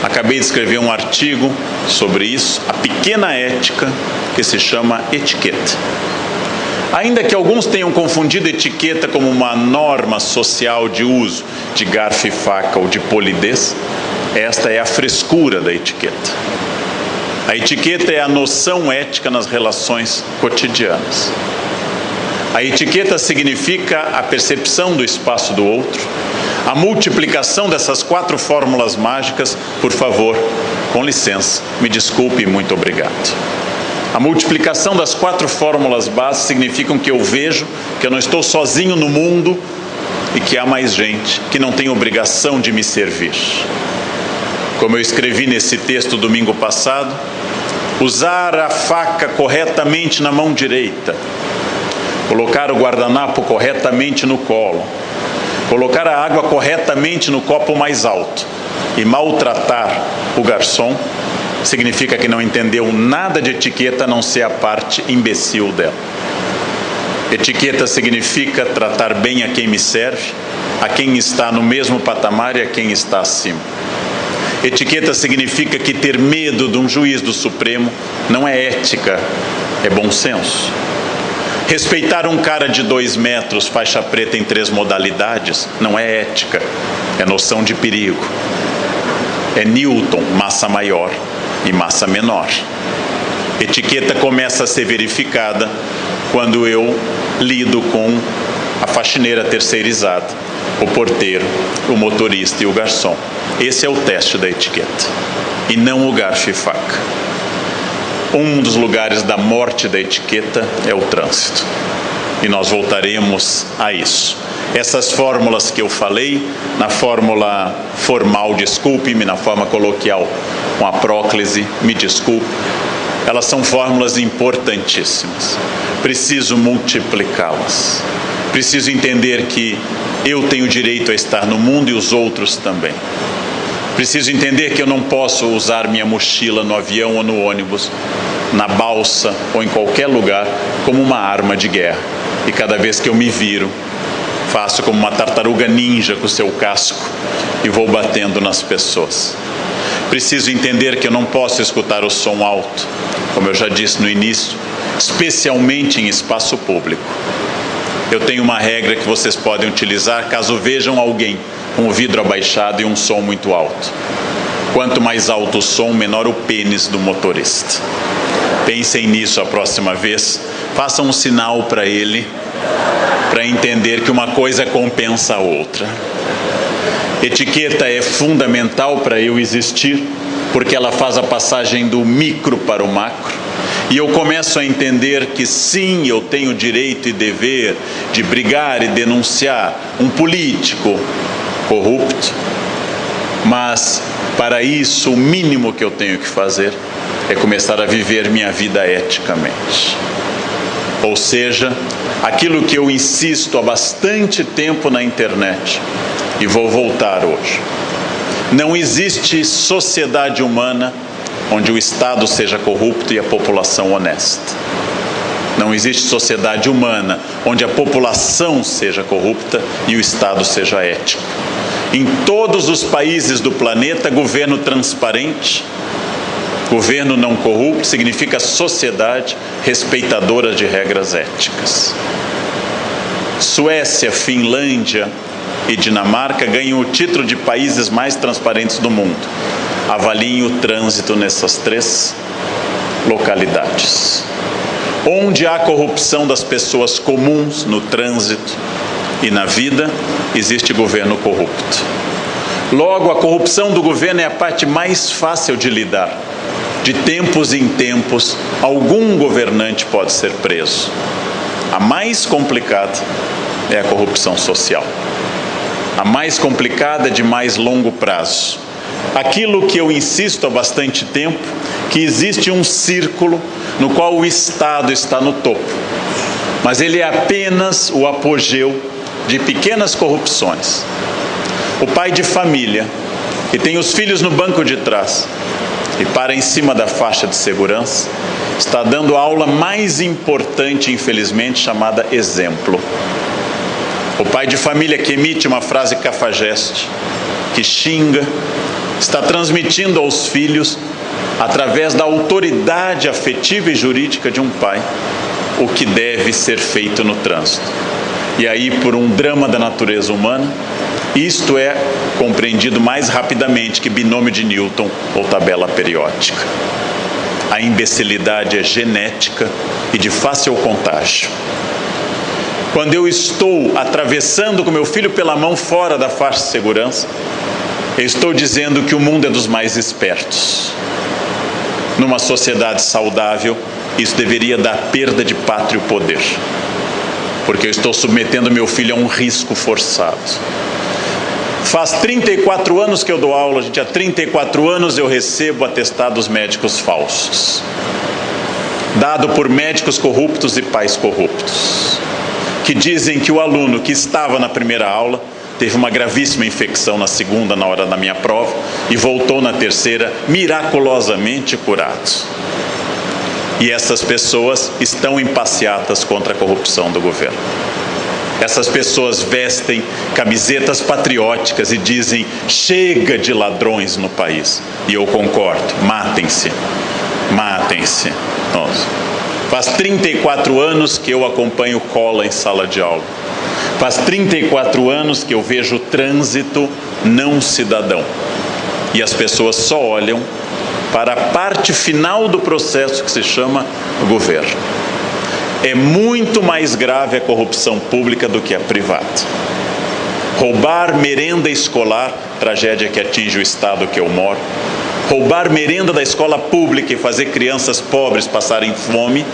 Acabei de escrever um artigo sobre isso, a pequena ética, que se chama etiqueta. Ainda que alguns tenham confundido etiqueta como uma norma social de uso de garfo e faca ou de polidez, esta é a frescura da etiqueta. A etiqueta é a noção ética nas relações cotidianas. A etiqueta significa a percepção do espaço do outro, a multiplicação dessas 4 fórmulas mágicas. Por favor, com licença, me desculpe e muito obrigado. A multiplicação das 4 fórmulas básicas significam que eu vejo que eu não estou sozinho no mundo e que há mais gente que não tem obrigação de me servir. Como eu escrevi nesse texto domingo passado, usar a faca corretamente na mão direita, colocar o guardanapo corretamente no colo, colocar a água corretamente no copo mais alto e maltratar o garçom, significa que não entendeu nada de etiqueta a não ser a parte imbecil dela. Etiqueta significa tratar bem a quem me serve, a quem está no mesmo patamar e a quem está acima. Etiqueta significa que ter medo de um juiz do Supremo não é ética, é bom senso. Respeitar um cara de 2 metros, faixa preta em 3 modalidades, não é ética, é noção de perigo. É Newton, massa maior e massa menor. Etiqueta começa a ser verificada quando eu lido com a faxineira terceirizada, o porteiro, o motorista e o garçom. Esse é o teste da etiqueta, e não o garfo e faca. Um dos lugares da morte da etiqueta é o trânsito, e nós voltaremos a isso. Essas fórmulas que eu falei, na fórmula formal, desculpe-me, na forma coloquial, com a próclise, me desculpe, elas são fórmulas importantíssimas. Preciso multiplicá-las. Preciso entender que eu tenho direito a estar no mundo e os outros também. Preciso entender que eu não posso usar minha mochila no avião ou no ônibus, na balsa ou em qualquer lugar como uma arma de guerra. E cada vez que eu me viro, faço como uma tartaruga ninja com o seu casco e vou batendo nas pessoas. Preciso entender que eu não posso escutar o som alto, como eu já disse no início, especialmente em espaço público. Eu tenho uma regra que vocês podem utilizar caso vejam alguém com o vidro abaixado e um som muito alto. Quanto mais alto o som, menor o pênis do motorista. Pensem nisso a próxima vez. Façam um sinal para ele, para entender que uma coisa compensa a outra. Etiqueta é fundamental para eu existir, porque ela faz a passagem do micro para o macro. E eu começo a entender que sim, eu tenho direito e dever de brigar e denunciar um político corrupto, mas para isso o mínimo que eu tenho que fazer é começar a viver minha vida eticamente. Ou seja, aquilo que eu insisto há bastante tempo na internet, e vou voltar hoje. Não existe sociedade humana onde o Estado seja corrupto e a população honesta. Não existe sociedade humana onde a população seja corrupta e o Estado seja ético. Em todos os países do planeta, governo transparente, governo não corrupto, significa sociedade respeitadora de regras éticas. Suécia, Finlândia e Dinamarca ganham o título de países mais transparentes do mundo. Avaliem o trânsito nessas 3 localidades. Onde há corrupção das pessoas comuns no trânsito e na vida, existe governo corrupto. Logo, a corrupção do governo é a parte mais fácil de lidar. De tempos em tempos, algum governante pode ser preso. A mais complicada é a corrupção social. A mais complicada é de mais longo prazo. Aquilo que eu insisto há bastante tempo, que existe um círculo no qual o Estado está no topo, mas ele é apenas o apogeu de pequenas corrupções. O pai de família, que tem os filhos no banco de trás e para em cima da faixa de segurança, está dando a aula mais importante, infelizmente, chamada exemplo. O pai de família que emite uma frase cafajeste, que xinga, está transmitindo aos filhos, através da autoridade afetiva e jurídica de um pai, o que deve ser feito no trânsito. E aí, por um drama da natureza humana, isto é compreendido mais rapidamente que binômio de Newton ou tabela periódica. A imbecilidade é genética e de fácil contágio. Quando eu estou atravessando com meu filho pela mão fora da faixa de segurança, eu estou dizendo que o mundo é dos mais espertos. Numa sociedade saudável, isso deveria dar perda de pátrio poder, porque eu estou submetendo meu filho a um risco forçado. Faz 34 anos que eu dou aula, gente. Há 34 anos eu recebo atestados médicos falsos, dado por médicos corruptos e pais corruptos, que dizem que o aluno que estava na primeira aula teve uma gravíssima infecção na segunda, na hora da minha prova, e voltou na terceira miraculosamente curado. E essas pessoas estão em passeatas contra a corrupção do governo. Essas pessoas vestem camisetas patrióticas e dizem: chega de ladrões no país. E eu concordo, matem-se, matem-se. Nossa. Faz 34 anos que eu acompanho cola em sala de aula. Faz 34 anos que eu vejo o trânsito não cidadão. E as pessoas só olham para a parte final do processo que se chama governo. É muito mais grave a corrupção pública do que a privada. Roubar merenda escolar, tragédia que atinge o estado que eu moro. Roubar merenda da escola pública e fazer crianças pobres passarem fome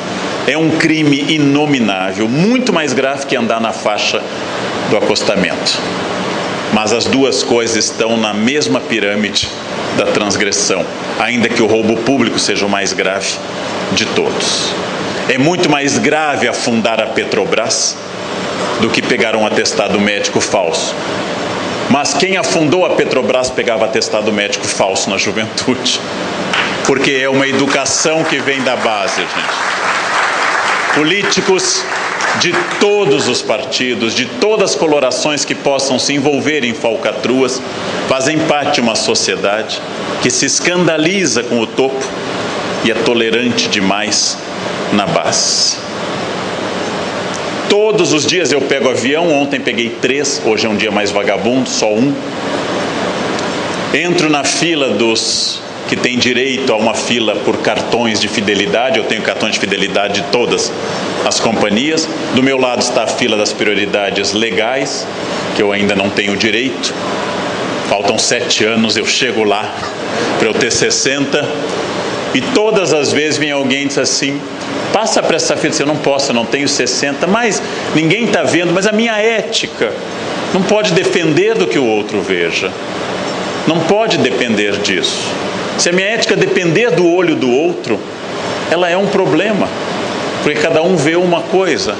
é um crime inominável, muito mais grave que andar na faixa do acostamento. Mas as duas coisas estão na mesma pirâmide da transgressão, ainda que o roubo público seja o mais grave de todos. É muito mais grave afundar a Petrobras do que pegar um atestado médico falso. Mas quem afundou a Petrobras pegava atestado médico falso na juventude, porque é uma educação que vem da base, gente. Políticos de todos os partidos, de todas as colorações que possam se envolver em falcatruas, fazem parte de uma sociedade que se escandaliza com o topo e é tolerante demais na base. Todos os dias eu pego avião, ontem peguei 3, hoje é um dia mais vagabundo, só 1. Entro na fila dos que têm direito a uma fila por cartões de fidelidade, eu tenho cartões de fidelidade de todas as companhias. Do meu lado está a fila das prioridades legais, que eu ainda não tenho direito. Faltam 7 anos, eu chego lá para eu ter 60. E todas as vezes vem alguém e diz assim: passa para essa fila. Eu não posso, eu não tenho 60, mas ninguém está vendo. Mas a minha ética não pode depender do que o outro veja. Não pode depender disso. Se a minha ética depender do olho do outro, ela é um problema, porque cada um vê uma coisa.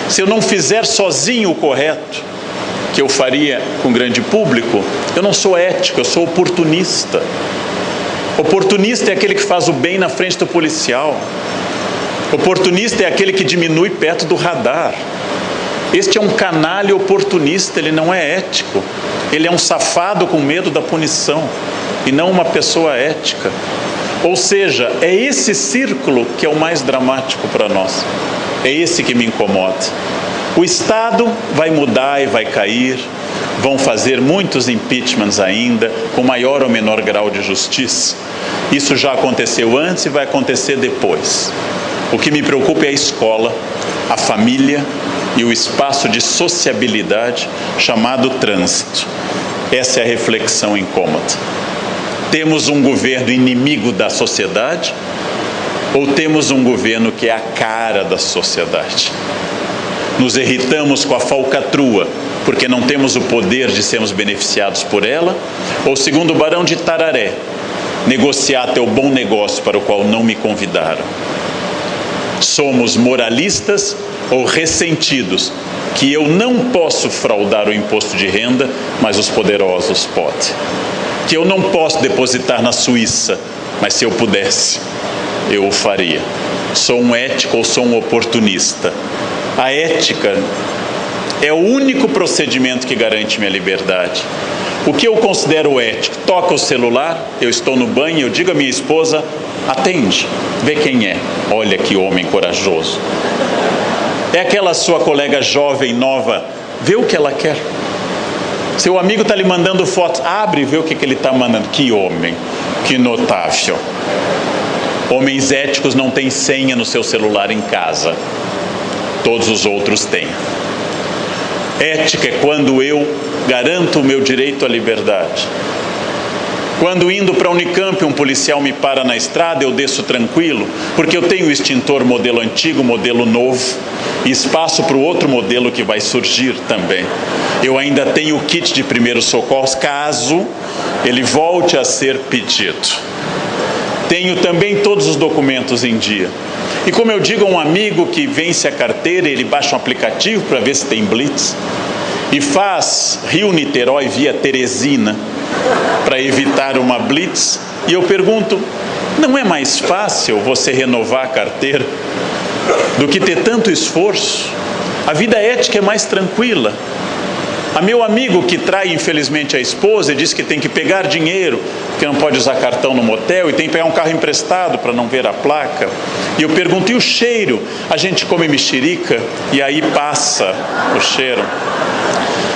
Se eu não fizer sozinho o correto, que eu faria com grande público, eu não sou ético, eu sou oportunista. Oportunista é aquele que faz o bem na frente do policial. Oportunista é aquele que diminui perto do radar. Este é um canalha oportunista, ele não é ético. Ele é um safado com medo da punição e não uma pessoa ética. Ou seja, é esse círculo que é o mais dramático para nós. É esse que me incomoda. O Estado vai mudar e vai cair, vão fazer muitos impeachments ainda, com maior ou menor grau de justiça. Isso já aconteceu antes e vai acontecer depois. O que me preocupa é a escola, a família e o espaço de sociabilidade chamado trânsito. Essa é a reflexão incômoda. Temos um governo inimigo da sociedade Ou temos um governo que é a cara da sociedade? Nos irritamos com a falcatrua, porque não temos o poder de sermos beneficiados por ela? Ou, segundo o Barão de Tararé, negociar teu bom negócio para o qual não me convidaram? Somos moralistas ou ressentidos, que eu não posso fraudar o imposto de renda, mas os poderosos podem? Que eu não posso depositar na Suíça, mas se eu pudesse, eu o faria? Sou um ético ou sou um oportunista? A ética é o único procedimento que garante minha liberdade. O que eu considero ético? Toca o celular, eu estou no banho, eu digo à minha esposa: atende, vê quem é. Olha que homem corajoso. É aquela sua colega jovem, nova, vê o que ela quer. Seu amigo está lhe mandando fotos, abre e vê o que ele está mandando. Que homem, que notável. Homens éticos não têm senha no seu celular em casa. Todos os outros têm. Ética é quando eu garanto o meu direito à liberdade. Quando indo para a Unicamp um policial me para na estrada, eu desço tranquilo, porque eu tenho o extintor modelo antigo, modelo novo, e espaço para o outro modelo que vai surgir também. Eu ainda tenho o kit de primeiros socorros, caso ele volte a ser pedido. Tenho também todos os documentos em dia. E como eu digo a um amigo que vence a carteira, ele baixa um aplicativo para ver se tem blitz, e faz Rio-Niterói via Teresina, para evitar uma blitz, e eu pergunto: não é mais fácil você renovar a carteira do que ter tanto esforço? A vida ética é mais tranquila. A meu amigo que trai infelizmente a esposa e diz que tem que pegar dinheiro, que não pode usar cartão no motel, e tem que pegar um carro emprestado para não ver a placa. E eu pergunto: e o cheiro? A gente come mexerica e aí passa o cheiro.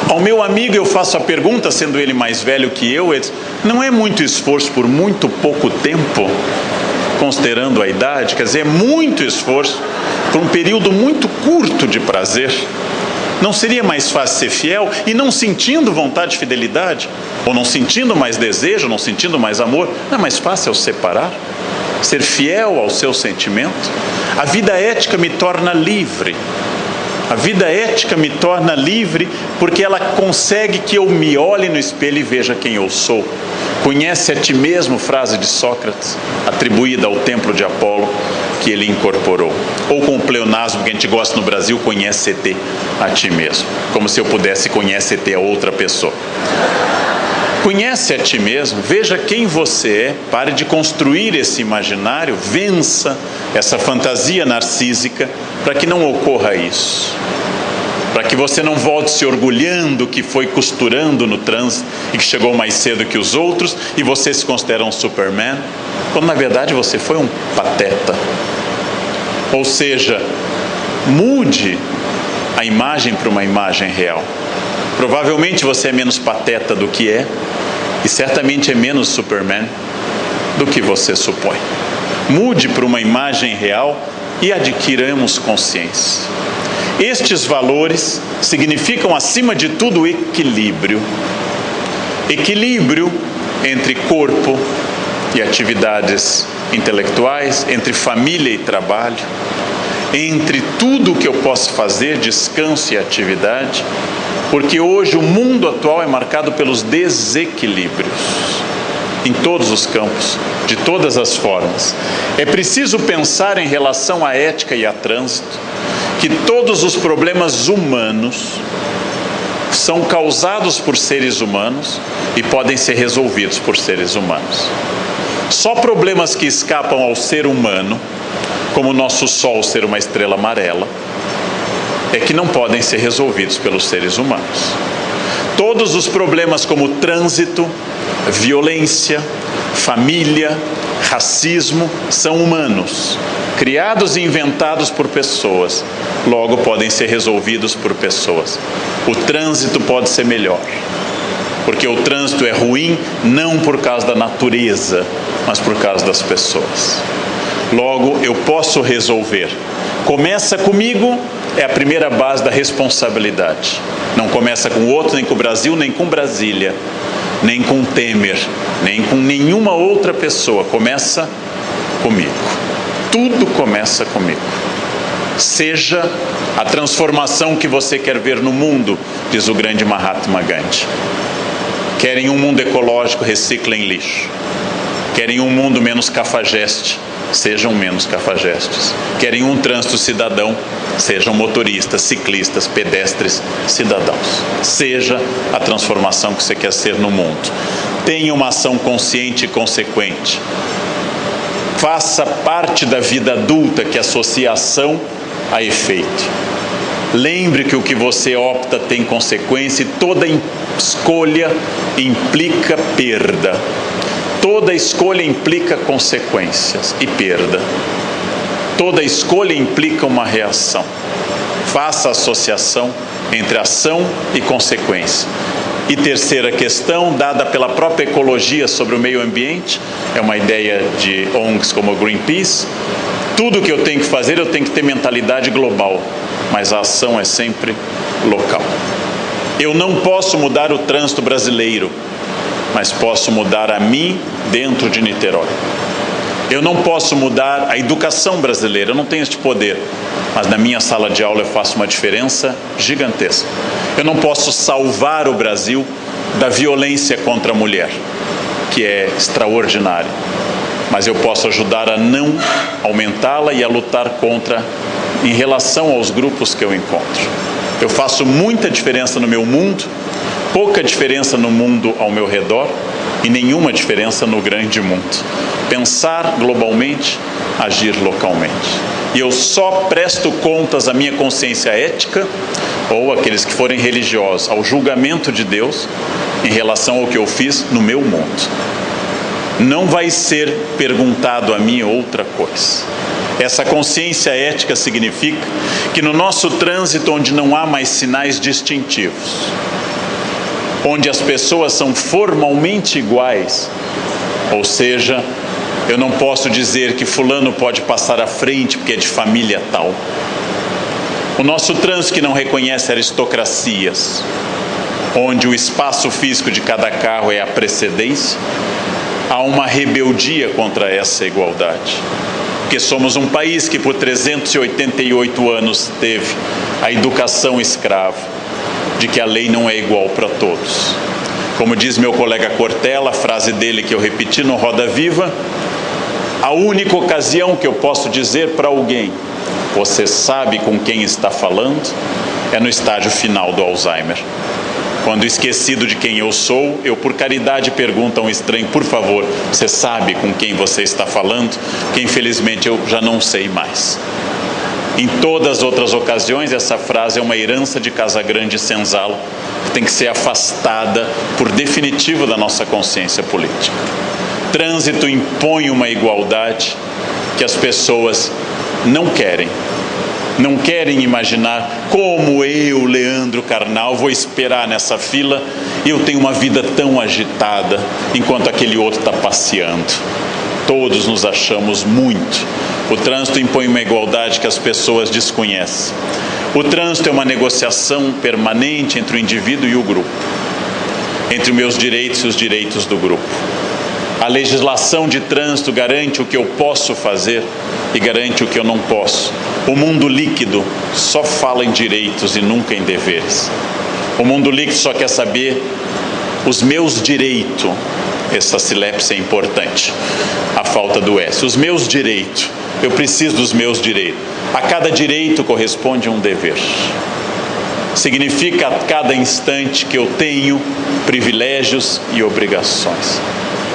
Ao meu amigo eu faço a pergunta, sendo ele mais velho que eu, ele diz: não é muito esforço por muito pouco tempo, considerando a idade? Quer dizer, é muito esforço por um período muito curto de prazer. Não seria mais fácil ser fiel e não sentindo vontade de fidelidade? Ou não sentindo mais desejo, não sentindo mais amor? Não é mais fácil separar? Ser fiel ao seu sentimento? A vida ética me torna livre. A vida ética me torna livre porque ela consegue que eu me olhe no espelho e veja quem eu sou. Conhece a ti mesmo, frase de Sócrates, atribuída ao templo de Apolo, que ele incorporou. Ou com o pleonasmo que a gente gosta no Brasil, conhece-te a ti mesmo. Como se eu pudesse conhecer-te a outra pessoa. Conhece a ti mesmo, veja quem você é, pare de construir esse imaginário, vença essa fantasia narcísica para que não ocorra isso. Para que você não volte se orgulhando que foi costurando no trânsito e que chegou mais cedo que os outros e você se considera um Superman, quando na verdade você foi um pateta. Ou seja, mude a imagem para uma imagem real. Provavelmente você é menos pateta do que é, e certamente é menos Superman do que você supõe. Mude para uma imagem real e adquiramos consciência. Estes valores significam, acima de tudo, equilíbrio. Equilíbrio entre corpo e atividades intelectuais, entre família e trabalho, entre tudo o que eu posso fazer, descanso e atividade, porque hoje o mundo atual é marcado pelos desequilíbrios, em todos os campos, de todas as formas. É preciso pensar em relação à ética e a trânsito, que todos os problemas humanos são causados por seres humanos e podem ser resolvidos por seres humanos. Só problemas que escapam ao ser humano, como o nosso Sol ser uma estrela amarela, é que não podem ser resolvidos pelos seres humanos. Todos os problemas como trânsito, violência, família, racismo, são humanos, criados e inventados por pessoas, logo podem ser resolvidos por pessoas. O trânsito pode ser melhor, porque o trânsito é ruim não por causa da natureza, mas por causa das pessoas. Logo, eu posso resolver. Começa comigo, é a primeira base da responsabilidade. Não começa com o outro, nem com o Brasil, nem com Brasília, nem com Temer, nem com nenhuma outra pessoa. Começa comigo. Tudo começa comigo. Seja a transformação que você quer ver no mundo, diz o grande Mahatma Gandhi. Querem um mundo ecológico, reciclem lixo. Querem um mundo menos cafajeste, sejam menos cafajestes. Querem um trânsito cidadão, sejam motoristas, ciclistas, pedestres, cidadãos. Seja a transformação que você quer ser no mundo. Tenha uma ação consciente e consequente. Faça parte da vida adulta que associa ação a efeito. Lembre que o que você opta tem consequência e toda escolha implica perda. Toda escolha implica consequências e perda. Toda escolha implica uma reação. Faça a associação entre ação e consequência. E terceira questão, dada pela própria ecologia sobre o meio ambiente, é uma ideia de ONGs como o Greenpeace. Tudo que eu tenho que fazer, eu tenho que ter mentalidade global, mas a ação é sempre local. Eu não posso mudar o trânsito brasileiro, mas posso mudar a mim dentro de Niterói. Eu não posso mudar a educação brasileira, eu não tenho este poder, mas na minha sala de aula eu faço uma diferença gigantesca. Eu não posso salvar o Brasil da violência contra a mulher, que é extraordinária, mas eu posso ajudar a não aumentá-la e a lutar contra em relação aos grupos que eu encontro. Eu faço muita diferença no meu mundo, pouca diferença no mundo ao meu redor e nenhuma diferença no grande mundo. Pensar globalmente, agir localmente. E eu só presto contas à minha consciência ética, ou aqueles que forem religiosos, ao julgamento de Deus em relação ao que eu fiz no meu mundo. Não vai ser perguntado a mim outra coisa. Essa consciência ética significa que no nosso trânsito, onde não há mais sinais distintivos, onde as pessoas são formalmente iguais, ou seja, eu não posso dizer que fulano pode passar à frente porque é de família tal. O nosso trânsito que não reconhece aristocracias, onde o espaço físico de cada carro é a precedência, há uma rebeldia contra essa igualdade. Porque somos um país que por 388 anos teve a educação escrava, de que a lei não é igual para todos. Como diz meu colega Cortella, a frase dele que eu repeti no Roda Viva, a única ocasião que eu posso dizer para alguém, você sabe com quem está falando, é no estágio final do Alzheimer. Quando esquecido de quem eu sou, eu por caridade pergunto a um estranho, por favor, você sabe com quem você está falando? Que infelizmente eu já não sei mais. Em todas as outras ocasiões, essa frase é uma herança de Casagrande e Senzala, que tem que ser afastada por definitivo da nossa consciência política. Trânsito impõe uma igualdade que as pessoas não querem. Não querem imaginar como eu, Leandro Carnal, vou esperar nessa fila e eu tenho uma vida tão agitada enquanto aquele outro está passeando. Todos nos achamos muito. O trânsito impõe uma igualdade que as pessoas desconhecem. O trânsito é uma negociação permanente entre o indivíduo e o grupo, entre os meus direitos e os direitos do grupo. A legislação de trânsito garante o que eu posso fazer e garante o que eu não posso. O mundo líquido só fala em direitos e nunca em deveres. O mundo líquido só quer saber os meus direitos. Essa silepse é importante, a falta do S. Os meus direitos. Eu preciso dos meus direitos. A cada direito corresponde um dever. Significa a cada instante que eu tenho privilégios e obrigações.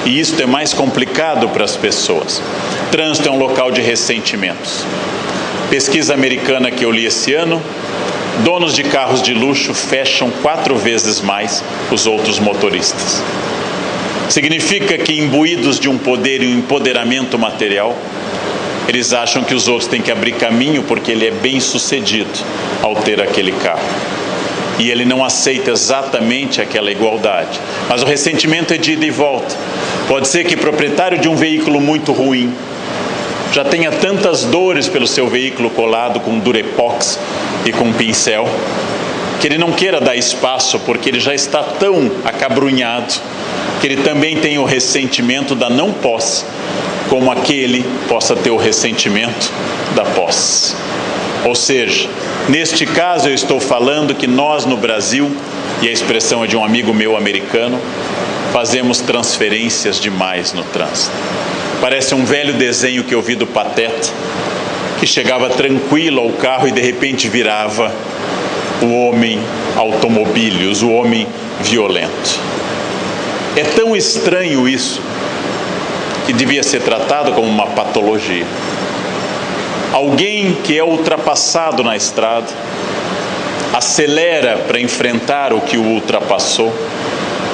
E isso é mais complicado para as pessoas. Trânsito é um local de ressentimentos. Pesquisa americana que eu li esse ano, donos de carros de luxo fecham 4 vezes mais os outros motoristas. Significa que, imbuídos de um poder e um empoderamento material, eles acham que os outros têm que abrir caminho porque ele é bem sucedido ao ter aquele carro. E ele não aceita exatamente aquela igualdade. Mas o ressentimento é de ida e volta. Pode ser que o proprietário de um veículo muito ruim já tenha tantas dores pelo seu veículo colado com durepox e com pincel, que ele não queira dar espaço porque ele já está tão acabrunhado, que ele também tem o ressentimento da não posse como aquele possa ter o ressentimento da posse. Ou seja, neste caso eu estou falando que nós no Brasil, e a expressão é de um amigo meu americano, fazemos transferências demais no trânsito. Parece um velho desenho que eu vi do Pateta, que chegava tranquilo ao carro e de repente virava o homem automobilios, o homem violento. É tão estranho isso, que devia ser tratado como uma patologia. Alguém que é ultrapassado na estrada, acelera para enfrentar o que o ultrapassou,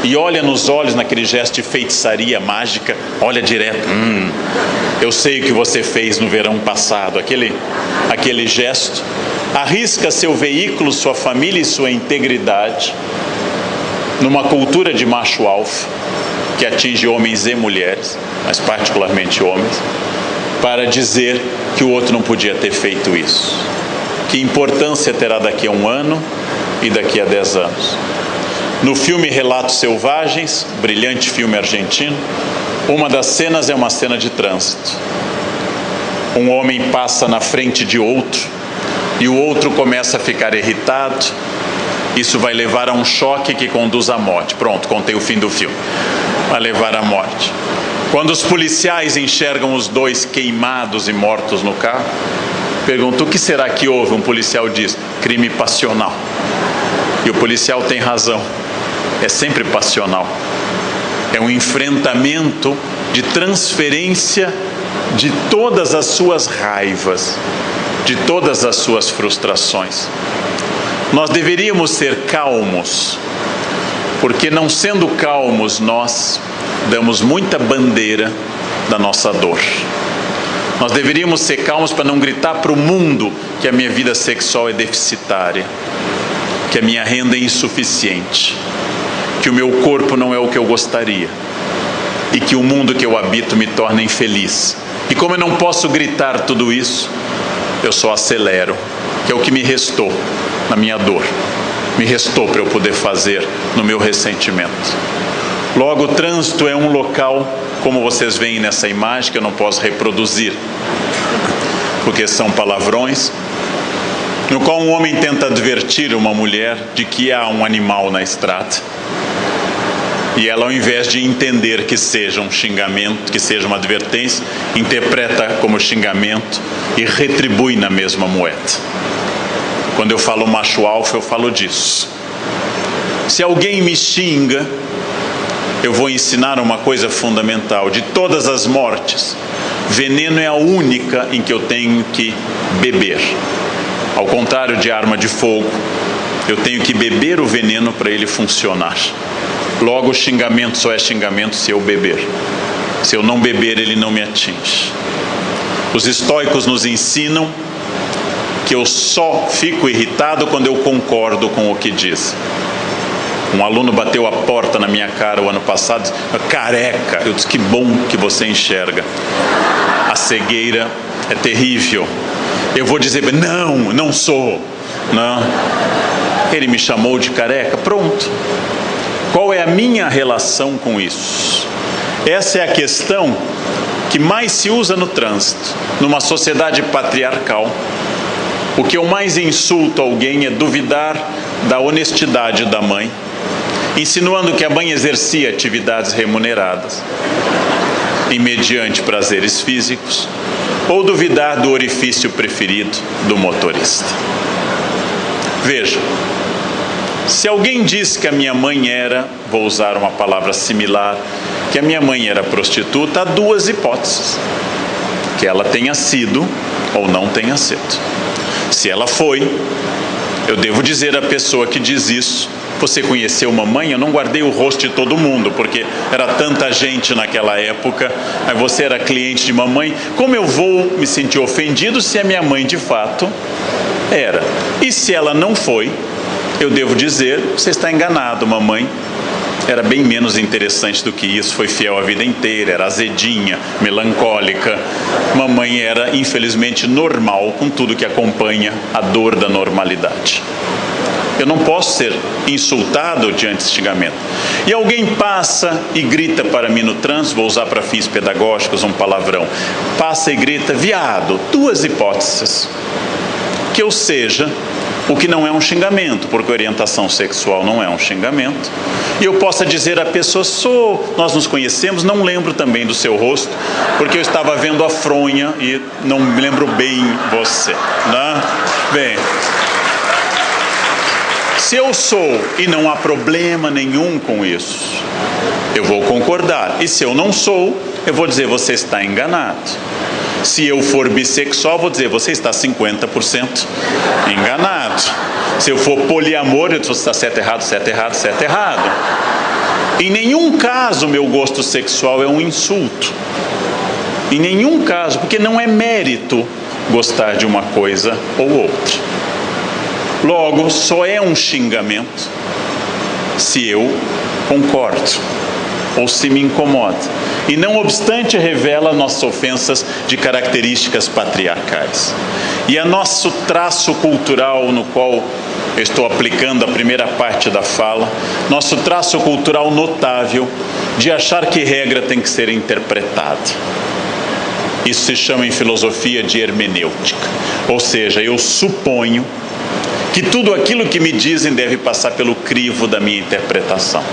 e olha nos olhos naquele gesto de feitiçaria mágica, olha direto, eu sei o que você fez no verão passado, aquele gesto, arrisca seu veículo, sua família e sua integridade, numa cultura de macho alfa, que atinge homens e mulheres, mas particularmente homens, para dizer que o outro não podia ter feito isso. Que importância terá daqui a 1 ano e daqui a 10 anos? No filme Relatos Selvagens, brilhante filme argentino, uma das cenas é uma cena de trânsito. Um homem passa na frente de outro e o outro começa a ficar irritado. Isso vai levar a um choque que conduz à morte. Pronto, contei o fim do filme. Vai levar à morte. Quando os policiais enxergam os dois queimados e mortos no carro, perguntam: o que será que houve? Um policial diz: crime passional. E o policial tem razão. É sempre passional. É um enfrentamento de transferência de todas as suas raivas, de todas as suas frustrações. Nós deveríamos ser calmos, porque não sendo calmos nós damos muita bandeira da nossa dor. Nós deveríamos ser calmos para não gritar para o mundo que a minha vida sexual é deficitária, que a minha renda é insuficiente, que o meu corpo não é o que eu gostaria e que o mundo que eu habito me torna infeliz. E como eu não posso gritar tudo isso, eu só acelero, que é o que me restou na minha dor, me restou para eu poder fazer no meu ressentimento. Logo, o trânsito é um local, como vocês veem nessa imagem, que eu não posso reproduzir, porque são palavrões, no qual um homem tenta advertir uma mulher de que há um animal na estrada. E ela, ao invés de entender que seja um xingamento, que seja uma advertência, interpreta como xingamento e retribui na mesma moeda. Quando eu falo macho alfa, eu falo disso. Se alguém me xinga, eu vou ensinar uma coisa fundamental: de todas as mortes, veneno é a única em que eu tenho que beber. Ao contrário de arma de fogo, eu tenho que beber o veneno para ele funcionar. Logo, o xingamento só é xingamento se eu beber. Se eu não beber, ele não me atinge. Os estoicos nos ensinam que eu só fico irritado quando eu concordo com o que diz. Um aluno bateu a porta na minha cara o ano passado, disse: careca. Eu disse: que bom que você enxerga. A cegueira é terrível. Eu vou dizer: não sou. Não. Ele me chamou de careca, pronto. Qual é a minha relação com isso? Essa é a questão que mais se usa no trânsito. Numa sociedade patriarcal, o que eu mais insulto alguém é duvidar da honestidade da mãe, insinuando que a mãe exercia atividades remuneradas e mediante prazeres físicos, ou duvidar do orifício preferido do motorista. Veja, se alguém diz que a minha mãe era, vou usar uma palavra similar, que a minha mãe era prostituta, há duas hipóteses: que ela tenha sido ou não tenha sido. Se ela foi, eu devo dizer à pessoa que diz isso: você conheceu mamãe? Eu não guardei o rosto de todo mundo, porque era tanta gente naquela época, aí você era cliente de mamãe. Como eu vou me sentir ofendido se a minha mãe de fato era? E se ela não foi, eu devo dizer: você está enganado, mamãe era bem menos interessante do que isso, foi fiel a vida inteira, era azedinha, melancólica. Mamãe era, infelizmente, normal, com tudo que acompanha a dor da normalidade. Eu não posso ser insultado diante desse xingamento. E alguém passa e grita para mim no trânsito, vou usar para fins pedagógicos um palavrão, passa e grita, viado, duas hipóteses. Que eu seja o que não é um xingamento, porque orientação sexual não é um xingamento, e eu possa dizer à pessoa, nós nos conhecemos, não lembro também do seu rosto, porque eu estava vendo a fronha e não me lembro bem você, né? Bem, se eu sou e não há problema nenhum com isso, eu vou concordar, e se eu não sou, eu vou dizer, você está enganado. Se eu for bissexual, vou dizer, você está 50% enganado. Se eu for poliamor, eu digo, você está certo, errado, certo, errado, certo, errado. Em nenhum caso, meu gosto sexual é um insulto. Em nenhum caso, porque não é mérito gostar de uma coisa ou outra. Logo, só é um xingamento se eu concordo ou se me incomoda. E não obstante revela nossas ofensas de características patriarcais. E é nosso traço cultural no qual eu estou aplicando a primeira parte da fala, nosso traço cultural notável de achar que regra tem que ser interpretada. Isso se chama em filosofia de hermenêutica. Ou seja, eu suponho que tudo aquilo que me dizem deve passar pelo crivo da minha interpretação.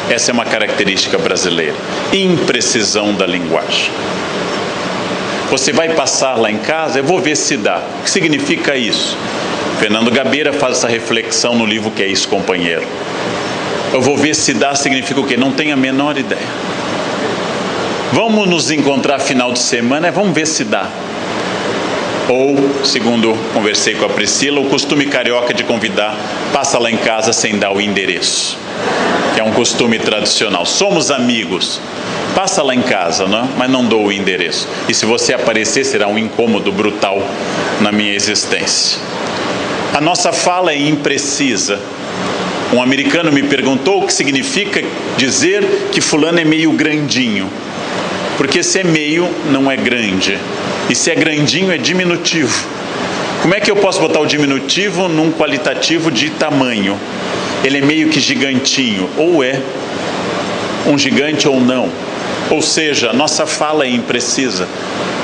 Essa é uma característica brasileira, imprecisão da linguagem. Você vai passar lá em casa, eu vou ver se dá. O que significa isso? Fernando Gabeira faz essa reflexão no livro Que é Isso, Companheiro. Eu vou ver se dá significa o quê? Não tenho a menor ideia. Vamos nos encontrar final de semana, vamos ver se dá. Ou, segundo conversei com a Priscila, o costume carioca de convidar, passa lá em casa sem dar o endereço. Que é um costume tradicional. Somos amigos, passa lá em casa, não? Mas não dou o endereço. E se você aparecer, será um incômodo brutal na minha existência. A nossa fala é imprecisa. Um americano me perguntou o que significa dizer que fulano é meio grandinho. Porque se é meio, não é grande. E se é grandinho, é diminutivo. Como é que eu posso botar o diminutivo num qualitativo de tamanho? Ele é meio que gigantinho, ou é um gigante ou não. Ou seja, nossa fala é imprecisa.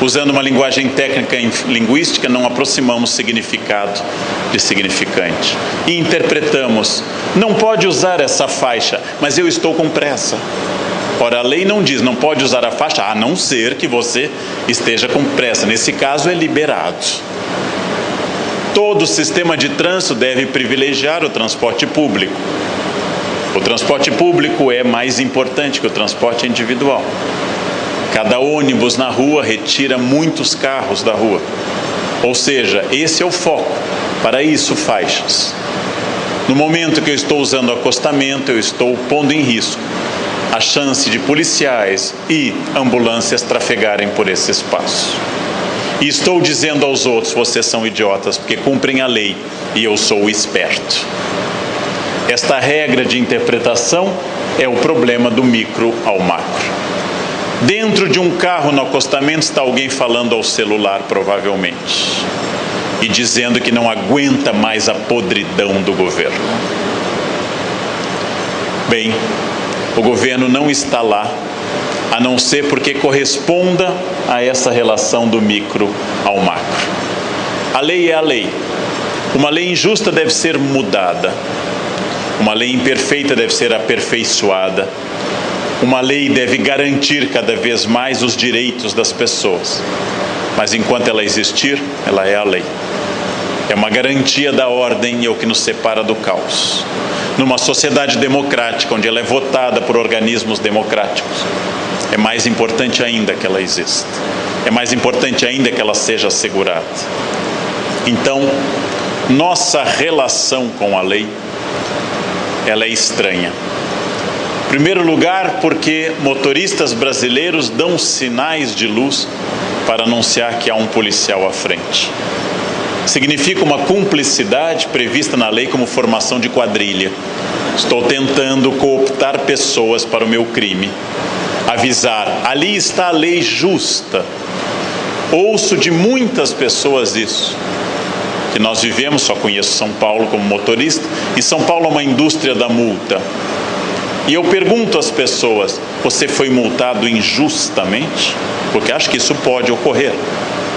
Usando uma linguagem técnica em linguística, não aproximamos significado de significante. E interpretamos, não pode usar essa faixa, mas eu estou com pressa. Ora, a lei não diz, não pode usar a faixa, a não ser que você esteja com pressa. Nesse caso, é liberado. Todo sistema de trânsito deve privilegiar o transporte público. O transporte público é mais importante que o transporte individual. Cada ônibus na rua retira muitos carros da rua. Ou seja, esse é o foco. Para isso, faixas. No momento que eu estou usando o acostamento, eu estou pondo em risco a chance de policiais e ambulâncias trafegarem por esse espaço. E estou dizendo aos outros, vocês são idiotas, porque cumprem a lei e eu sou o esperto. Esta regra de interpretação é o problema do micro ao macro. Dentro de um carro no acostamento está alguém falando ao celular, provavelmente, e dizendo que não aguenta mais a podridão do governo. Bem, o governo não está lá, a não ser porque corresponda a essa relação do micro ao macro. A lei é a lei. Uma lei injusta deve ser mudada. Uma lei imperfeita deve ser aperfeiçoada. Uma lei deve garantir cada vez mais os direitos das pessoas. Mas enquanto ela existir, ela é a lei. É uma garantia da ordem e é o que nos separa do caos. Numa sociedade democrática, onde ela é votada por organismos democráticos, é mais importante ainda que ela exista. É mais importante ainda que ela seja assegurada. Então, nossa relação com a lei, ela é estranha. Em primeiro lugar, porque motoristas brasileiros dão sinais de luz para anunciar que há um policial à frente. Significa uma cumplicidade prevista na lei como formação de quadrilha. Estou tentando cooptar pessoas para o meu crime. Avisar, ali está a lei justa. Ouço de muitas pessoas isso. que nós vivemos, só conheço São Paulo como motorista, e São Paulo é uma indústria da multa. E eu pergunto às pessoas, você foi multado injustamente? Porque acho que isso pode ocorrer.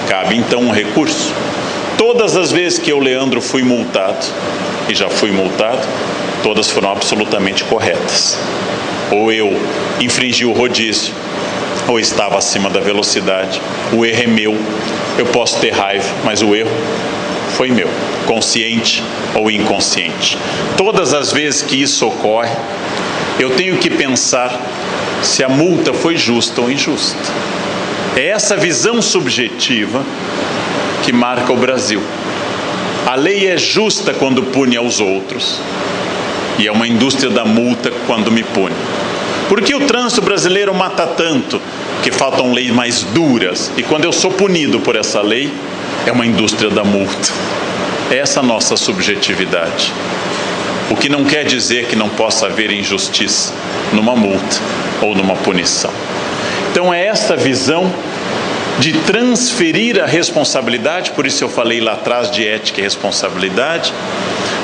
Cabe então um recurso. Todas as vezes que eu, Leandro, fui multado, e já fui multado, todas foram absolutamente corretas. Ou eu infringi o rodízio, ou estava acima da velocidade. O erro é meu, eu posso ter raiva, mas o erro foi meu, consciente ou inconsciente. Todas as vezes que isso ocorre, eu tenho que pensar se a multa foi justa ou injusta. É essa visão subjetiva que marca o Brasil. A lei é justa quando pune aos outros, e é uma indústria da multa quando me pune. Por que o trânsito brasileiro mata tanto? Porque faltam leis mais duras, e quando eu sou punido por essa lei, é uma indústria da multa. É essa a nossa subjetividade. O que não quer dizer que não possa haver injustiça numa multa ou numa punição. Então é essa visão de transferir a responsabilidade, por isso eu falei lá atrás de ética e responsabilidade,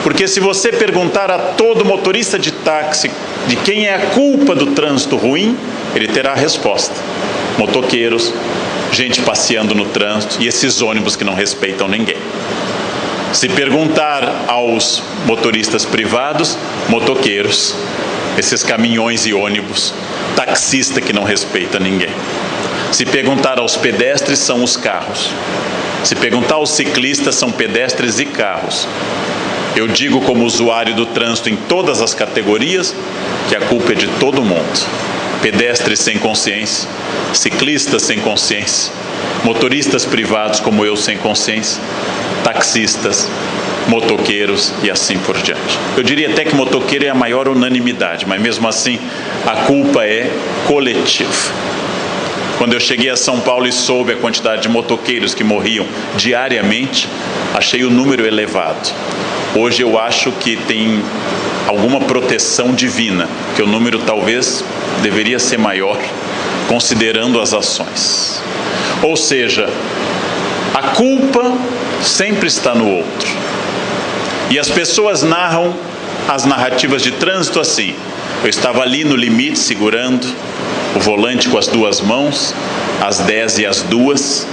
porque se você perguntar a todo motorista de táxi de quem é a culpa do trânsito ruim, ele terá a resposta: motoqueiros, gente passeando no trânsito e esses ônibus que não respeitam ninguém. Se perguntar aos motoristas privados, motoqueiros, esses caminhões e ônibus, taxista que não respeita ninguém. Se perguntar aos pedestres, são os carros. Se perguntar aos ciclistas, são pedestres e carros. Eu digo como usuário do trânsito em todas as categorias que a culpa é de todo mundo. Pedestres sem consciência, ciclistas sem consciência, motoristas privados como eu sem consciência, taxistas, motoqueiros e assim por diante. Eu diria até que motoqueiro é a maior unanimidade, mas mesmo assim a culpa é coletiva. Quando eu cheguei a São Paulo e soube a quantidade de motoqueiros que morriam diariamente, achei o número elevado. Hoje eu acho que tem alguma proteção divina, que o número talvez deveria ser maior, considerando as ações. Ou seja, a culpa sempre está no outro. E as pessoas narram as narrativas de trânsito assim: eu estava ali no limite segurando o volante com as duas mãos, às 10 e às 2,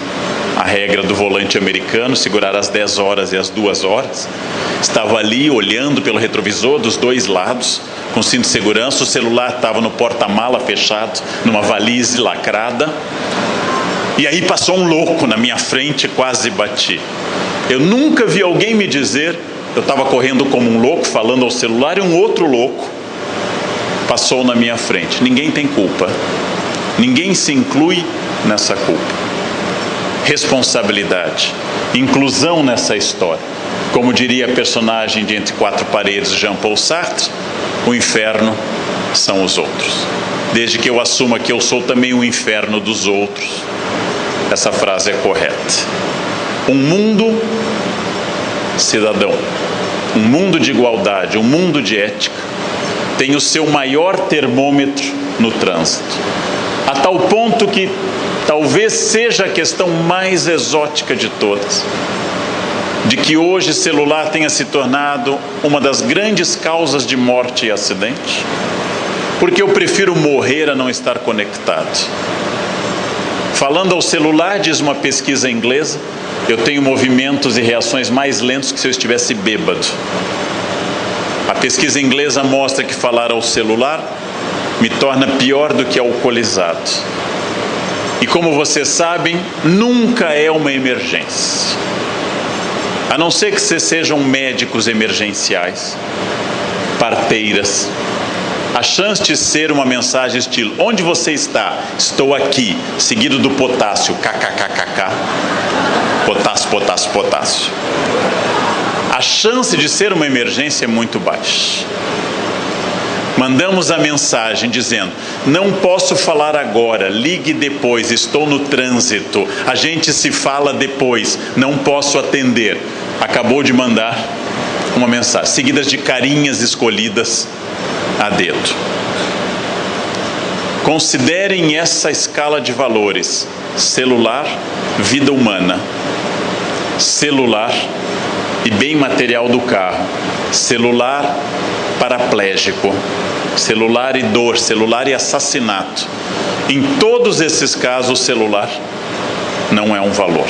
a regra do volante americano, segurar às 10 horas e às 2 horas. Estava ali olhando pelo retrovisor dos dois lados, com cinto de segurança, o celular estava no porta-mala fechado, numa valise lacrada. E aí passou um louco na minha frente e quase bati. Eu nunca vi alguém me dizer, eu estava correndo como um louco, falando ao celular, e um outro louco passou na minha frente. Ninguém tem culpa. Ninguém se inclui nessa culpa. Responsabilidade, inclusão nessa história. Como diria a personagem de Entre Quatro Paredes, Jean-Paul Sartre, o inferno são os outros. Desde que eu assuma que eu sou também o inferno dos outros, essa frase é correta. Um mundo cidadão, um mundo de igualdade, um mundo de ética, tem o seu maior termômetro no trânsito. A tal ponto que talvez seja a questão mais exótica de todas, de que hoje celular tenha se tornado uma das grandes causas de morte e acidente, porque eu prefiro morrer a não estar conectado. Falando ao celular, diz uma pesquisa inglesa, eu tenho movimentos e reações mais lentos que se eu estivesse bêbado. A pesquisa inglesa mostra que falar ao celular me torna pior do que alcoolizado. E como vocês sabem, nunca é uma emergência. A não ser que vocês sejam médicos emergenciais, parteiras. A chance de ser uma mensagem estilo: onde você está? Estou aqui, seguido do potássio, kkkk. Potássio, potássio, potássio. A chance de ser uma emergência é muito baixa. Mandamos a mensagem dizendo: não posso falar agora, ligue depois, estou no trânsito, a gente se fala depois, não posso atender. Acabou de mandar uma mensagem, seguidas de carinhas escolhidas a dedo. Considerem essa escala de valores: celular, vida humana; celular, e bem material do carro, celular paraplégico, celular e dor, celular e assassinato. Em todos esses casos, o celular não é um valor.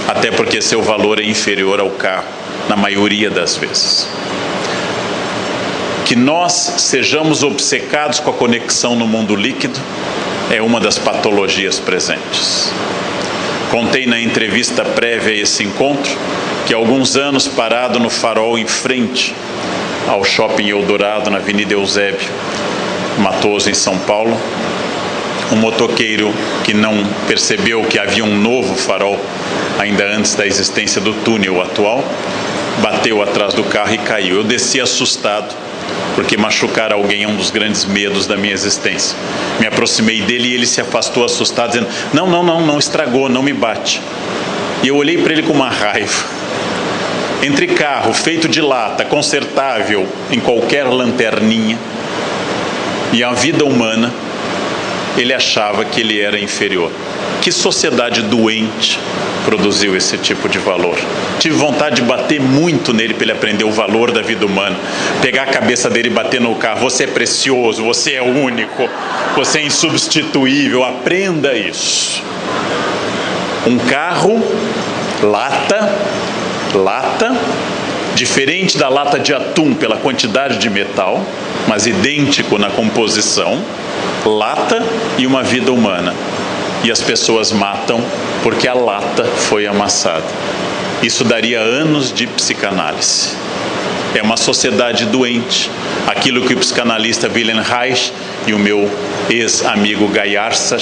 Até porque seu valor é inferior ao carro, na maioria das vezes. Que nós sejamos obcecados com a conexão no mundo líquido é uma das patologias presentes. Contei na entrevista prévia a esse encontro que há alguns anos, parado no farol em frente ao Shopping Eldorado, na Avenida Eusébio Matoso, em São Paulo, um motoqueiro que não percebeu que havia um novo farol ainda antes da existência do túnel atual, bateu atrás do carro e caiu. Eu desci assustado, porque machucar alguém é um dos grandes medos da minha existência. Me aproximei dele e ele se afastou assustado, dizendo: não estragou, não me bate. E eu olhei para ele com uma raiva. Entre carro feito de lata, consertável em qualquer lanterninha, e a vida humana, ele achava que ele era inferior. Que sociedade doente produziu esse tipo de valor? Tive vontade de bater muito nele para ele aprender o valor da vida humana. Pegar a cabeça dele e bater no carro. Você é precioso, você é único, você é insubstituível. Aprenda isso. Um carro, lata, diferente da lata de atum pela quantidade de metal, mas idêntico na composição, lata e uma vida humana. E as pessoas matam porque a lata foi amassada. Isso daria anos de psicanálise. É uma sociedade doente. Aquilo que o psicanalista Wilhelm Reich e o meu ex-amigo Gaiarsa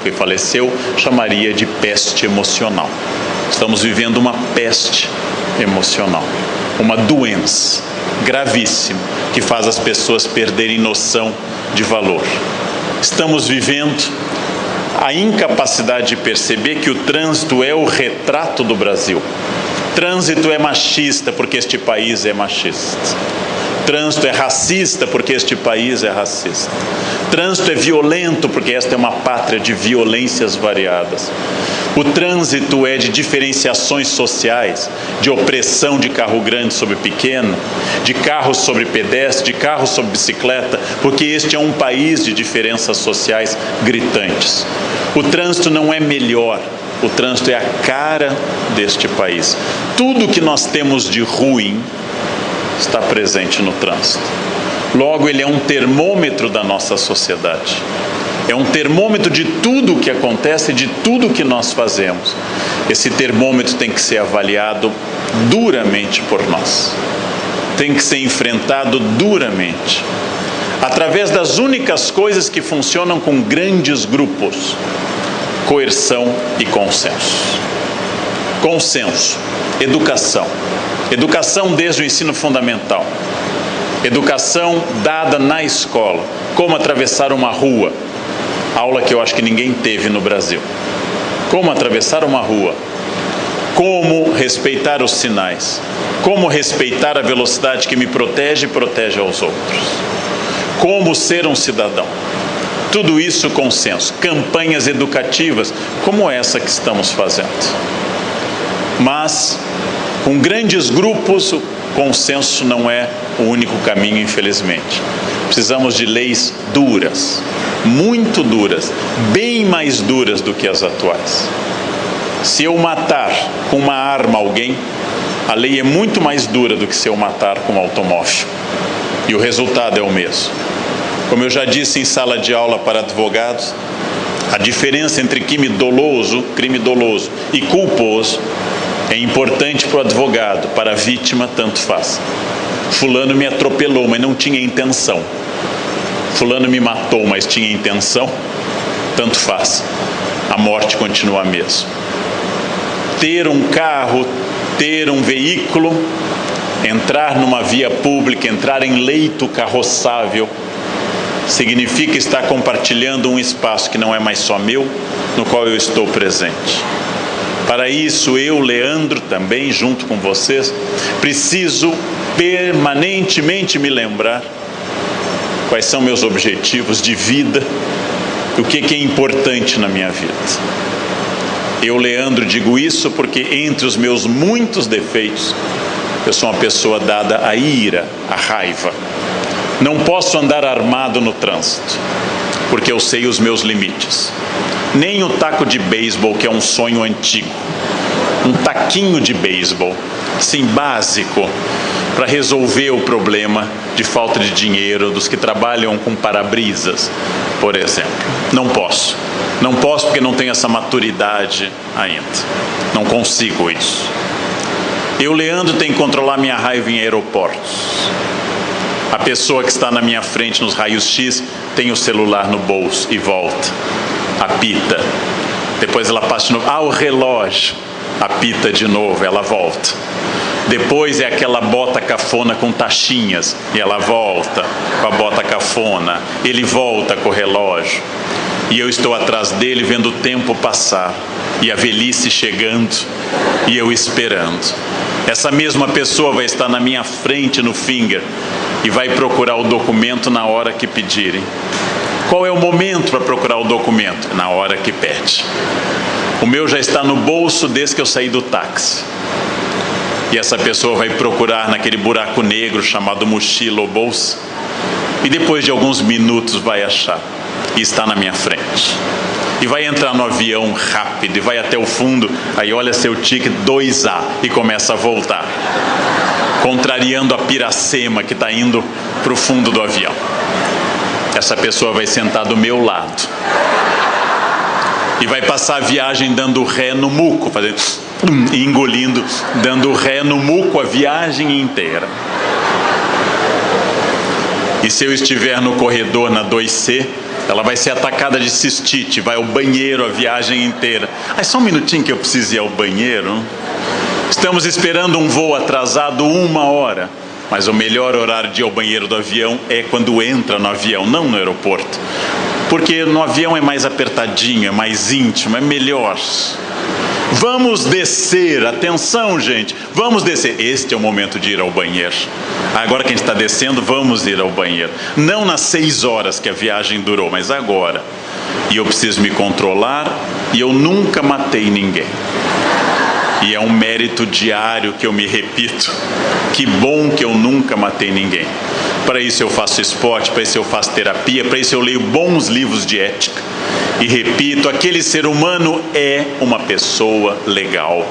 que faleceu, chamaria de peste emocional. Estamos vivendo uma peste emocional, uma doença gravíssima que faz as pessoas perderem noção de valor. Estamos vivendo a incapacidade de perceber que o trânsito é o retrato do Brasil. Trânsito é machista porque este país é machista. Trânsito é racista porque este país é racista. Trânsito é violento porque esta é uma pátria de violências variadas. O trânsito é de diferenciações sociais, de opressão de carro grande sobre pequeno, de carro sobre pedestre, de carro sobre bicicleta, porque este é um país de diferenças sociais gritantes. O trânsito não é melhor, o trânsito é a cara deste país. Tudo que nós temos de ruim está presente no trânsito. Logo, ele é um termômetro da nossa sociedade. É um termômetro de tudo o que acontece, de tudo o que nós fazemos. Esse termômetro tem que ser avaliado duramente por nós. Tem que ser enfrentado duramente. Através das únicas coisas que funcionam com grandes grupos: coerção e consenso. Consenso, educação. Educação desde o ensino fundamental. Educação dada na escola. Como atravessar uma rua. Aula que eu acho que ninguém teve no Brasil. Como atravessar uma rua. Como respeitar os sinais. Como respeitar a velocidade que me protege e protege aos outros. Como ser um cidadão. Tudo isso consenso. Campanhas educativas como essa que estamos fazendo. Mas, com grandes grupos, o consenso não é o único caminho, infelizmente. Precisamos de leis duras, muito duras, bem mais duras do que as atuais. Se eu matar com uma arma alguém, a lei é muito mais dura do que se eu matar com um automóvel. E o resultado é o mesmo. Como eu já disse em sala de aula para advogados, a diferença entre crime doloso e culposo é importante para o advogado, para a vítima tanto faz. Fulano me atropelou, mas não tinha intenção. Fulano me matou, mas tinha intenção, tanto faz. A morte continua a mesma. Ter um carro, ter um veículo, entrar numa via pública, entrar em leito carroçável, significa estar compartilhando um espaço que não é mais só meu, no qual eu estou presente. Para isso, eu, Leandro, também, junto com vocês, preciso permanentemente me lembrar quais são meus objetivos de vida, o que é importante na minha vida. Eu, Leandro, digo isso porque entre os meus muitos defeitos, eu sou uma pessoa dada à ira, à raiva. Não posso andar armado no trânsito, porque eu sei os meus limites. Nem o taco de beisebol, que é um sonho antigo. Um taquinho de beisebol, sim, básico, para resolver o problema de falta de dinheiro dos que trabalham com para-brisas, por exemplo. Não posso. Não posso porque não tenho essa maturidade ainda. Não consigo isso. Eu, Leandro, tenho que controlar minha raiva em aeroportos. A pessoa que está na minha frente nos raios-x tem o celular no bolso e volta. Apita. Depois ela passa de novo. O relógio. Apita de novo, ela volta. Depois é aquela bota cafona com taxinhas, e ela volta com a bota cafona. Ele volta com o relógio. E eu estou atrás dele vendo o tempo passar, e a velhice chegando, e eu esperando. Essa mesma pessoa vai estar na minha frente no finger, e vai procurar o documento na hora que pedirem. Qual é o momento para procurar o documento? Na hora que pede. O meu já está no bolso desde que eu saí do táxi. E essa pessoa vai procurar naquele buraco negro chamado mochila ou bolsa. E depois de alguns minutos vai achar. E está na minha frente. E vai entrar no avião rápido. E vai até o fundo. Aí olha seu ticket 2A. E começa a voltar. Contrariando a piracema que está indo para o fundo do avião. Essa pessoa vai sentar do meu lado. E vai passar a viagem dando ré no muco. Fazendo... e engolindo, dando ré no muco a viagem inteira. E se eu estiver no corredor na 2C, ela vai ser atacada de cistite, vai ao banheiro a viagem inteira. Só um minutinho que eu preciso ir ao banheiro. Estamos esperando um voo atrasado 1 hora, mas o melhor horário de ir ao banheiro do avião é quando entra no avião, não no aeroporto. Porque no avião é mais apertadinho, é mais íntimo, é melhor. Vamos descer, atenção gente, vamos descer. Este é o momento de ir ao banheiro. Agora que a gente está descendo, vamos ir ao banheiro. Não nas 6 horas que a viagem durou, mas agora. E eu preciso me controlar, e eu nunca matei ninguém. E é um mérito diário que eu me repito. Que bom que eu nunca matei ninguém. Para isso eu faço esporte, para isso eu faço terapia, para isso eu leio bons livros de ética. E repito, aquele ser humano é uma pessoa legal,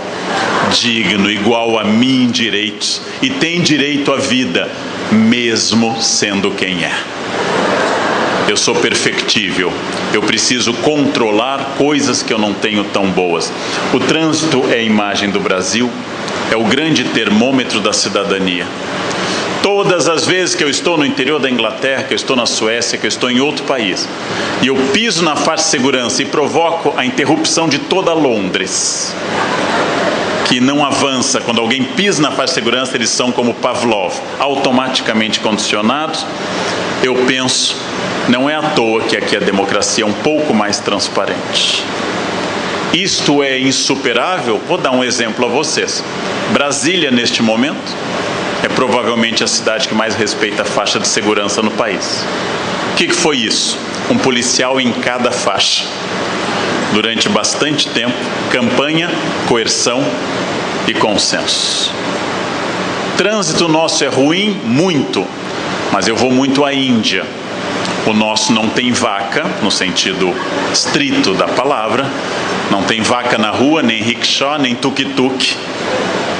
digno, igual a mim, direitos, e tem direito à vida, mesmo sendo quem é. Eu sou perfectível, eu preciso controlar coisas que eu não tenho tão boas. O trânsito é a imagem do Brasil, é o grande termômetro da cidadania. Todas as vezes que eu estou no interior da Inglaterra, que eu estou na Suécia, que eu estou em outro país, e eu piso na faixa de segurança e provoco a interrupção de toda Londres, que não avança. Quando alguém pisa na faixa de segurança, eles são como Pavlov, automaticamente condicionados. Eu penso, não é à toa que aqui a democracia é um pouco mais transparente. Isto é insuperável? Vou dar um exemplo a vocês. Brasília, neste momento, é provavelmente a cidade que mais respeita a faixa de segurança no país. O que foi isso? Um policial em cada faixa. Durante bastante tempo, campanha, coerção e consenso. Trânsito nosso é ruim? Muito. Mas eu vou muito à Índia. O nosso não tem vaca, no sentido estrito da palavra. Não tem vaca na rua, nem rickshaw, nem tuk-tuk,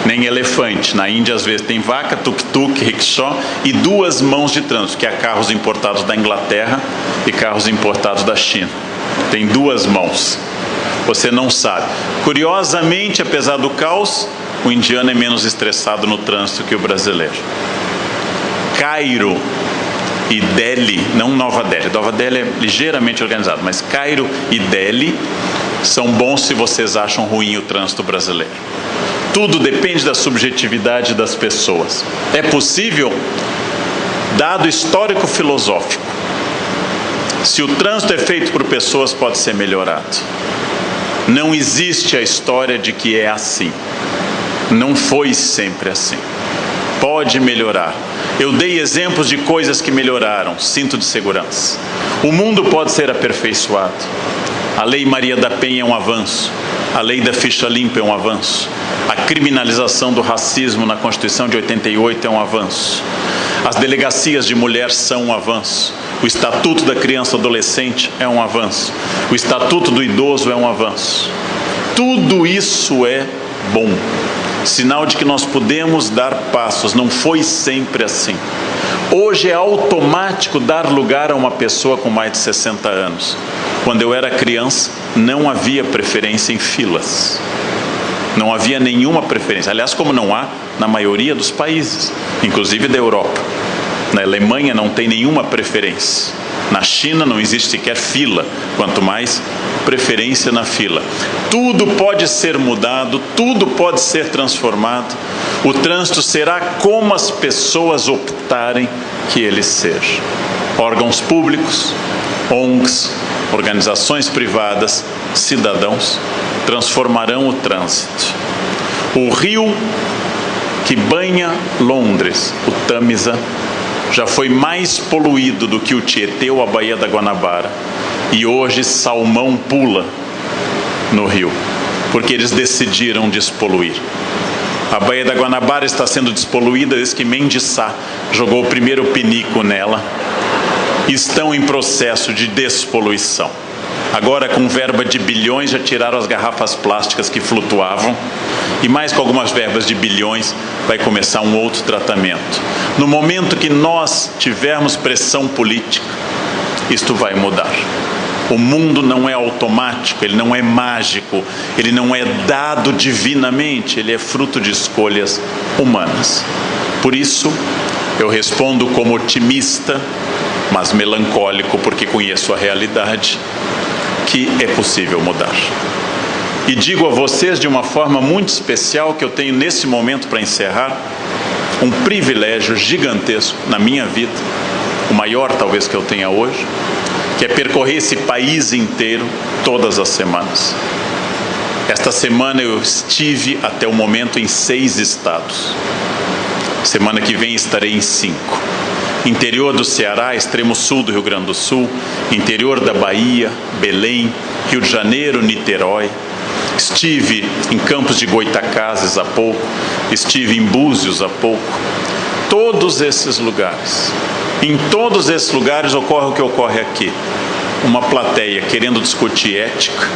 nem elefante. Na Índia, às vezes, tem vaca, tuk-tuk, rickshaw e 2 mãos de trânsito, que é carros importados da Inglaterra e carros importados da China. Tem 2 mãos. Você não sabe. Curiosamente, apesar do caos, o indiano é menos estressado no trânsito que o brasileiro. Cairo e Delhi, não Nova Delhi. Nova Delhi é ligeiramente organizado, mas Cairo e Delhi são bons se vocês acham ruim o trânsito brasileiro. Tudo depende da subjetividade das pessoas. É possível, dado histórico filosófico, se o trânsito é feito por pessoas, pode ser melhorado. Não existe a história de que é assim. Não foi sempre assim. Pode melhorar. Eu dei exemplos de coisas que melhoraram. Cinto de segurança. O mundo pode ser aperfeiçoado. A Lei Maria da Penha é um avanço. A Lei da Ficha Limpa é um avanço. A criminalização do racismo na Constituição de 88 é um avanço. As delegacias de mulher são um avanço. O Estatuto da Criança e Adolescente é um avanço. O Estatuto do Idoso é um avanço. Tudo isso é bom. Sinal de que nós podemos dar passos. Não foi sempre assim. Hoje é automático dar lugar a uma pessoa com mais de 60 anos. Quando eu era criança, não havia preferência em filas. Não havia nenhuma preferência. Aliás, como não há na maioria dos países, inclusive da Europa. Na Alemanha não tem nenhuma preferência. Na China não existe sequer fila, quanto mais preferência na fila. Tudo pode ser mudado, tudo pode ser transformado. O trânsito será como as pessoas optarem que ele seja. Órgãos públicos, ONGs, organizações privadas, cidadãos, transformarão o trânsito. O rio que banha Londres, o Tâmisa, já foi mais poluído do que o Tietê ou a Baía da Guanabara. E hoje salmão pula no rio, porque eles decidiram despoluir. A Baía da Guanabara está sendo despoluída desde que Mendes Sá jogou o primeiro pinico nela. Estão em processo de despoluição. Agora, com verba de bilhões, já tiraram as garrafas plásticas que flutuavam. E mais com algumas verbas de bilhões, vai começar um outro tratamento. No momento que nós tivermos pressão política, isto vai mudar. O mundo não é automático, ele não é mágico, ele não é dado divinamente, ele é fruto de escolhas humanas. Por isso, eu respondo como otimista, mas melancólico, porque conheço a realidade, que é possível mudar. E digo a vocês de uma forma muito especial que eu tenho nesse momento para encerrar, um privilégio gigantesco na minha vida, o maior talvez que eu tenha hoje, que é percorrer esse país inteiro todas as semanas. Esta semana eu estive até o momento em 6 estados. Semana que vem estarei em 5. Interior do Ceará, extremo sul do Rio Grande do Sul, interior da Bahia, Belém, Rio de Janeiro, Niterói. Estive em Campos de Goytacazes há pouco, estive em Búzios há pouco. Todos esses lugares, em todos esses lugares ocorre o que ocorre aqui. Uma plateia querendo discutir ética,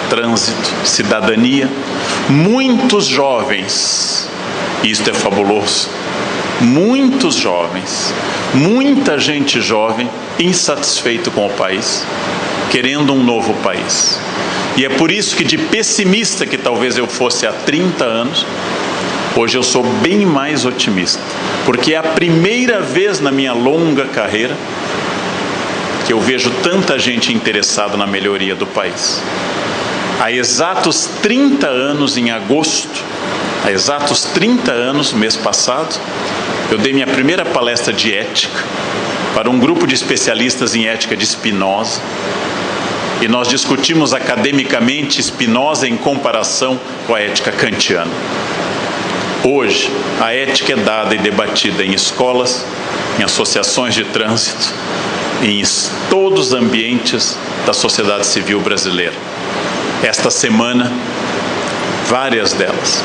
trânsito, cidadania. Muitos jovens, isto é fabuloso, muitos jovens, muita gente jovem insatisfeito com o país, querendo um novo país. E é por isso que de pessimista que talvez eu fosse há 30 anos, hoje eu sou bem mais otimista. Porque é a primeira vez na minha longa carreira que eu vejo tanta gente interessada na melhoria do país. Há exatos 30 anos, em agosto, há exatos 30 anos, mês passado, eu dei minha primeira palestra de ética para um grupo de especialistas em ética de Spinoza. E nós discutimos academicamente Spinoza em comparação com a ética kantiana. Hoje, a ética é dada e debatida em escolas, em associações de trânsito, em todos os ambientes da sociedade civil brasileira. Esta semana, várias delas.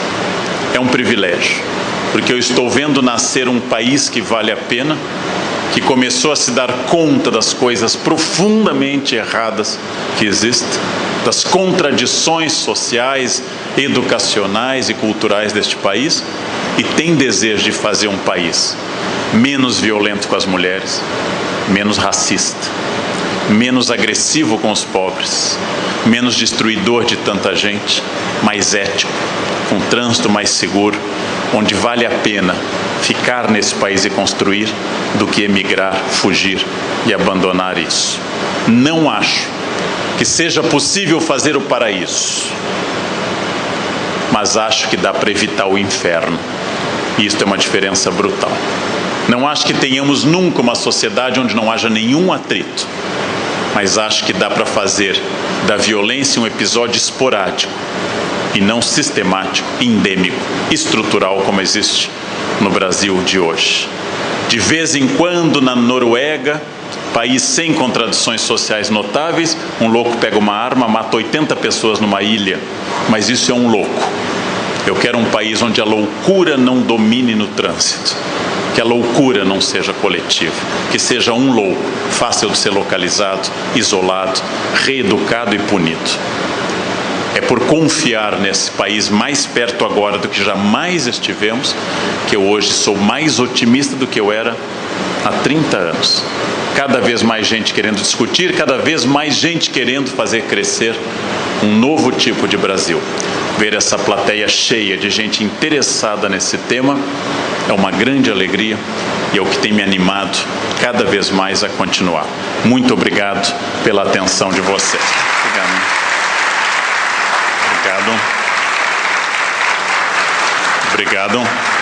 É um privilégio, porque eu estou vendo nascer um país que vale a pena, que começou a se dar conta das coisas profundamente erradas que existem, das contradições sociais, educacionais e culturais deste país, e tem desejo de fazer um país menos violento com as mulheres, menos racista, menos agressivo com os pobres, menos destruidor de tanta gente, mais ético, com trânsito mais seguro, onde vale a pena ficar nesse país e construir do que emigrar, fugir e abandonar isso. Não acho que seja possível fazer o paraíso, mas acho que dá para evitar o inferno. E isso é uma diferença brutal. Não acho que tenhamos nunca uma sociedade onde não haja nenhum atrito, mas acho que dá para fazer da violência um episódio esporádico e não sistemático, endêmico, estrutural como existe no Brasil de hoje. De vez em quando, na Noruega, país sem contradições sociais notáveis. Um louco pega uma arma, mata 80 pessoas numa ilha, mas isso é um louco. Eu quero um país onde a loucura não domine no trânsito, que a loucura não seja coletiva, que seja um louco, fácil de ser localizado, isolado, reeducado e punido. É por confiar nesse país mais perto agora do que jamais estivemos, que eu hoje sou mais otimista do que eu era há 30 anos. Cada vez mais gente querendo discutir, cada vez mais gente querendo fazer crescer um novo tipo de Brasil. Ver essa plateia cheia de gente interessada nesse tema é uma grande alegria e é o que tem me animado cada vez mais a continuar. Muito obrigado pela atenção de vocês. Obrigado. Obrigado.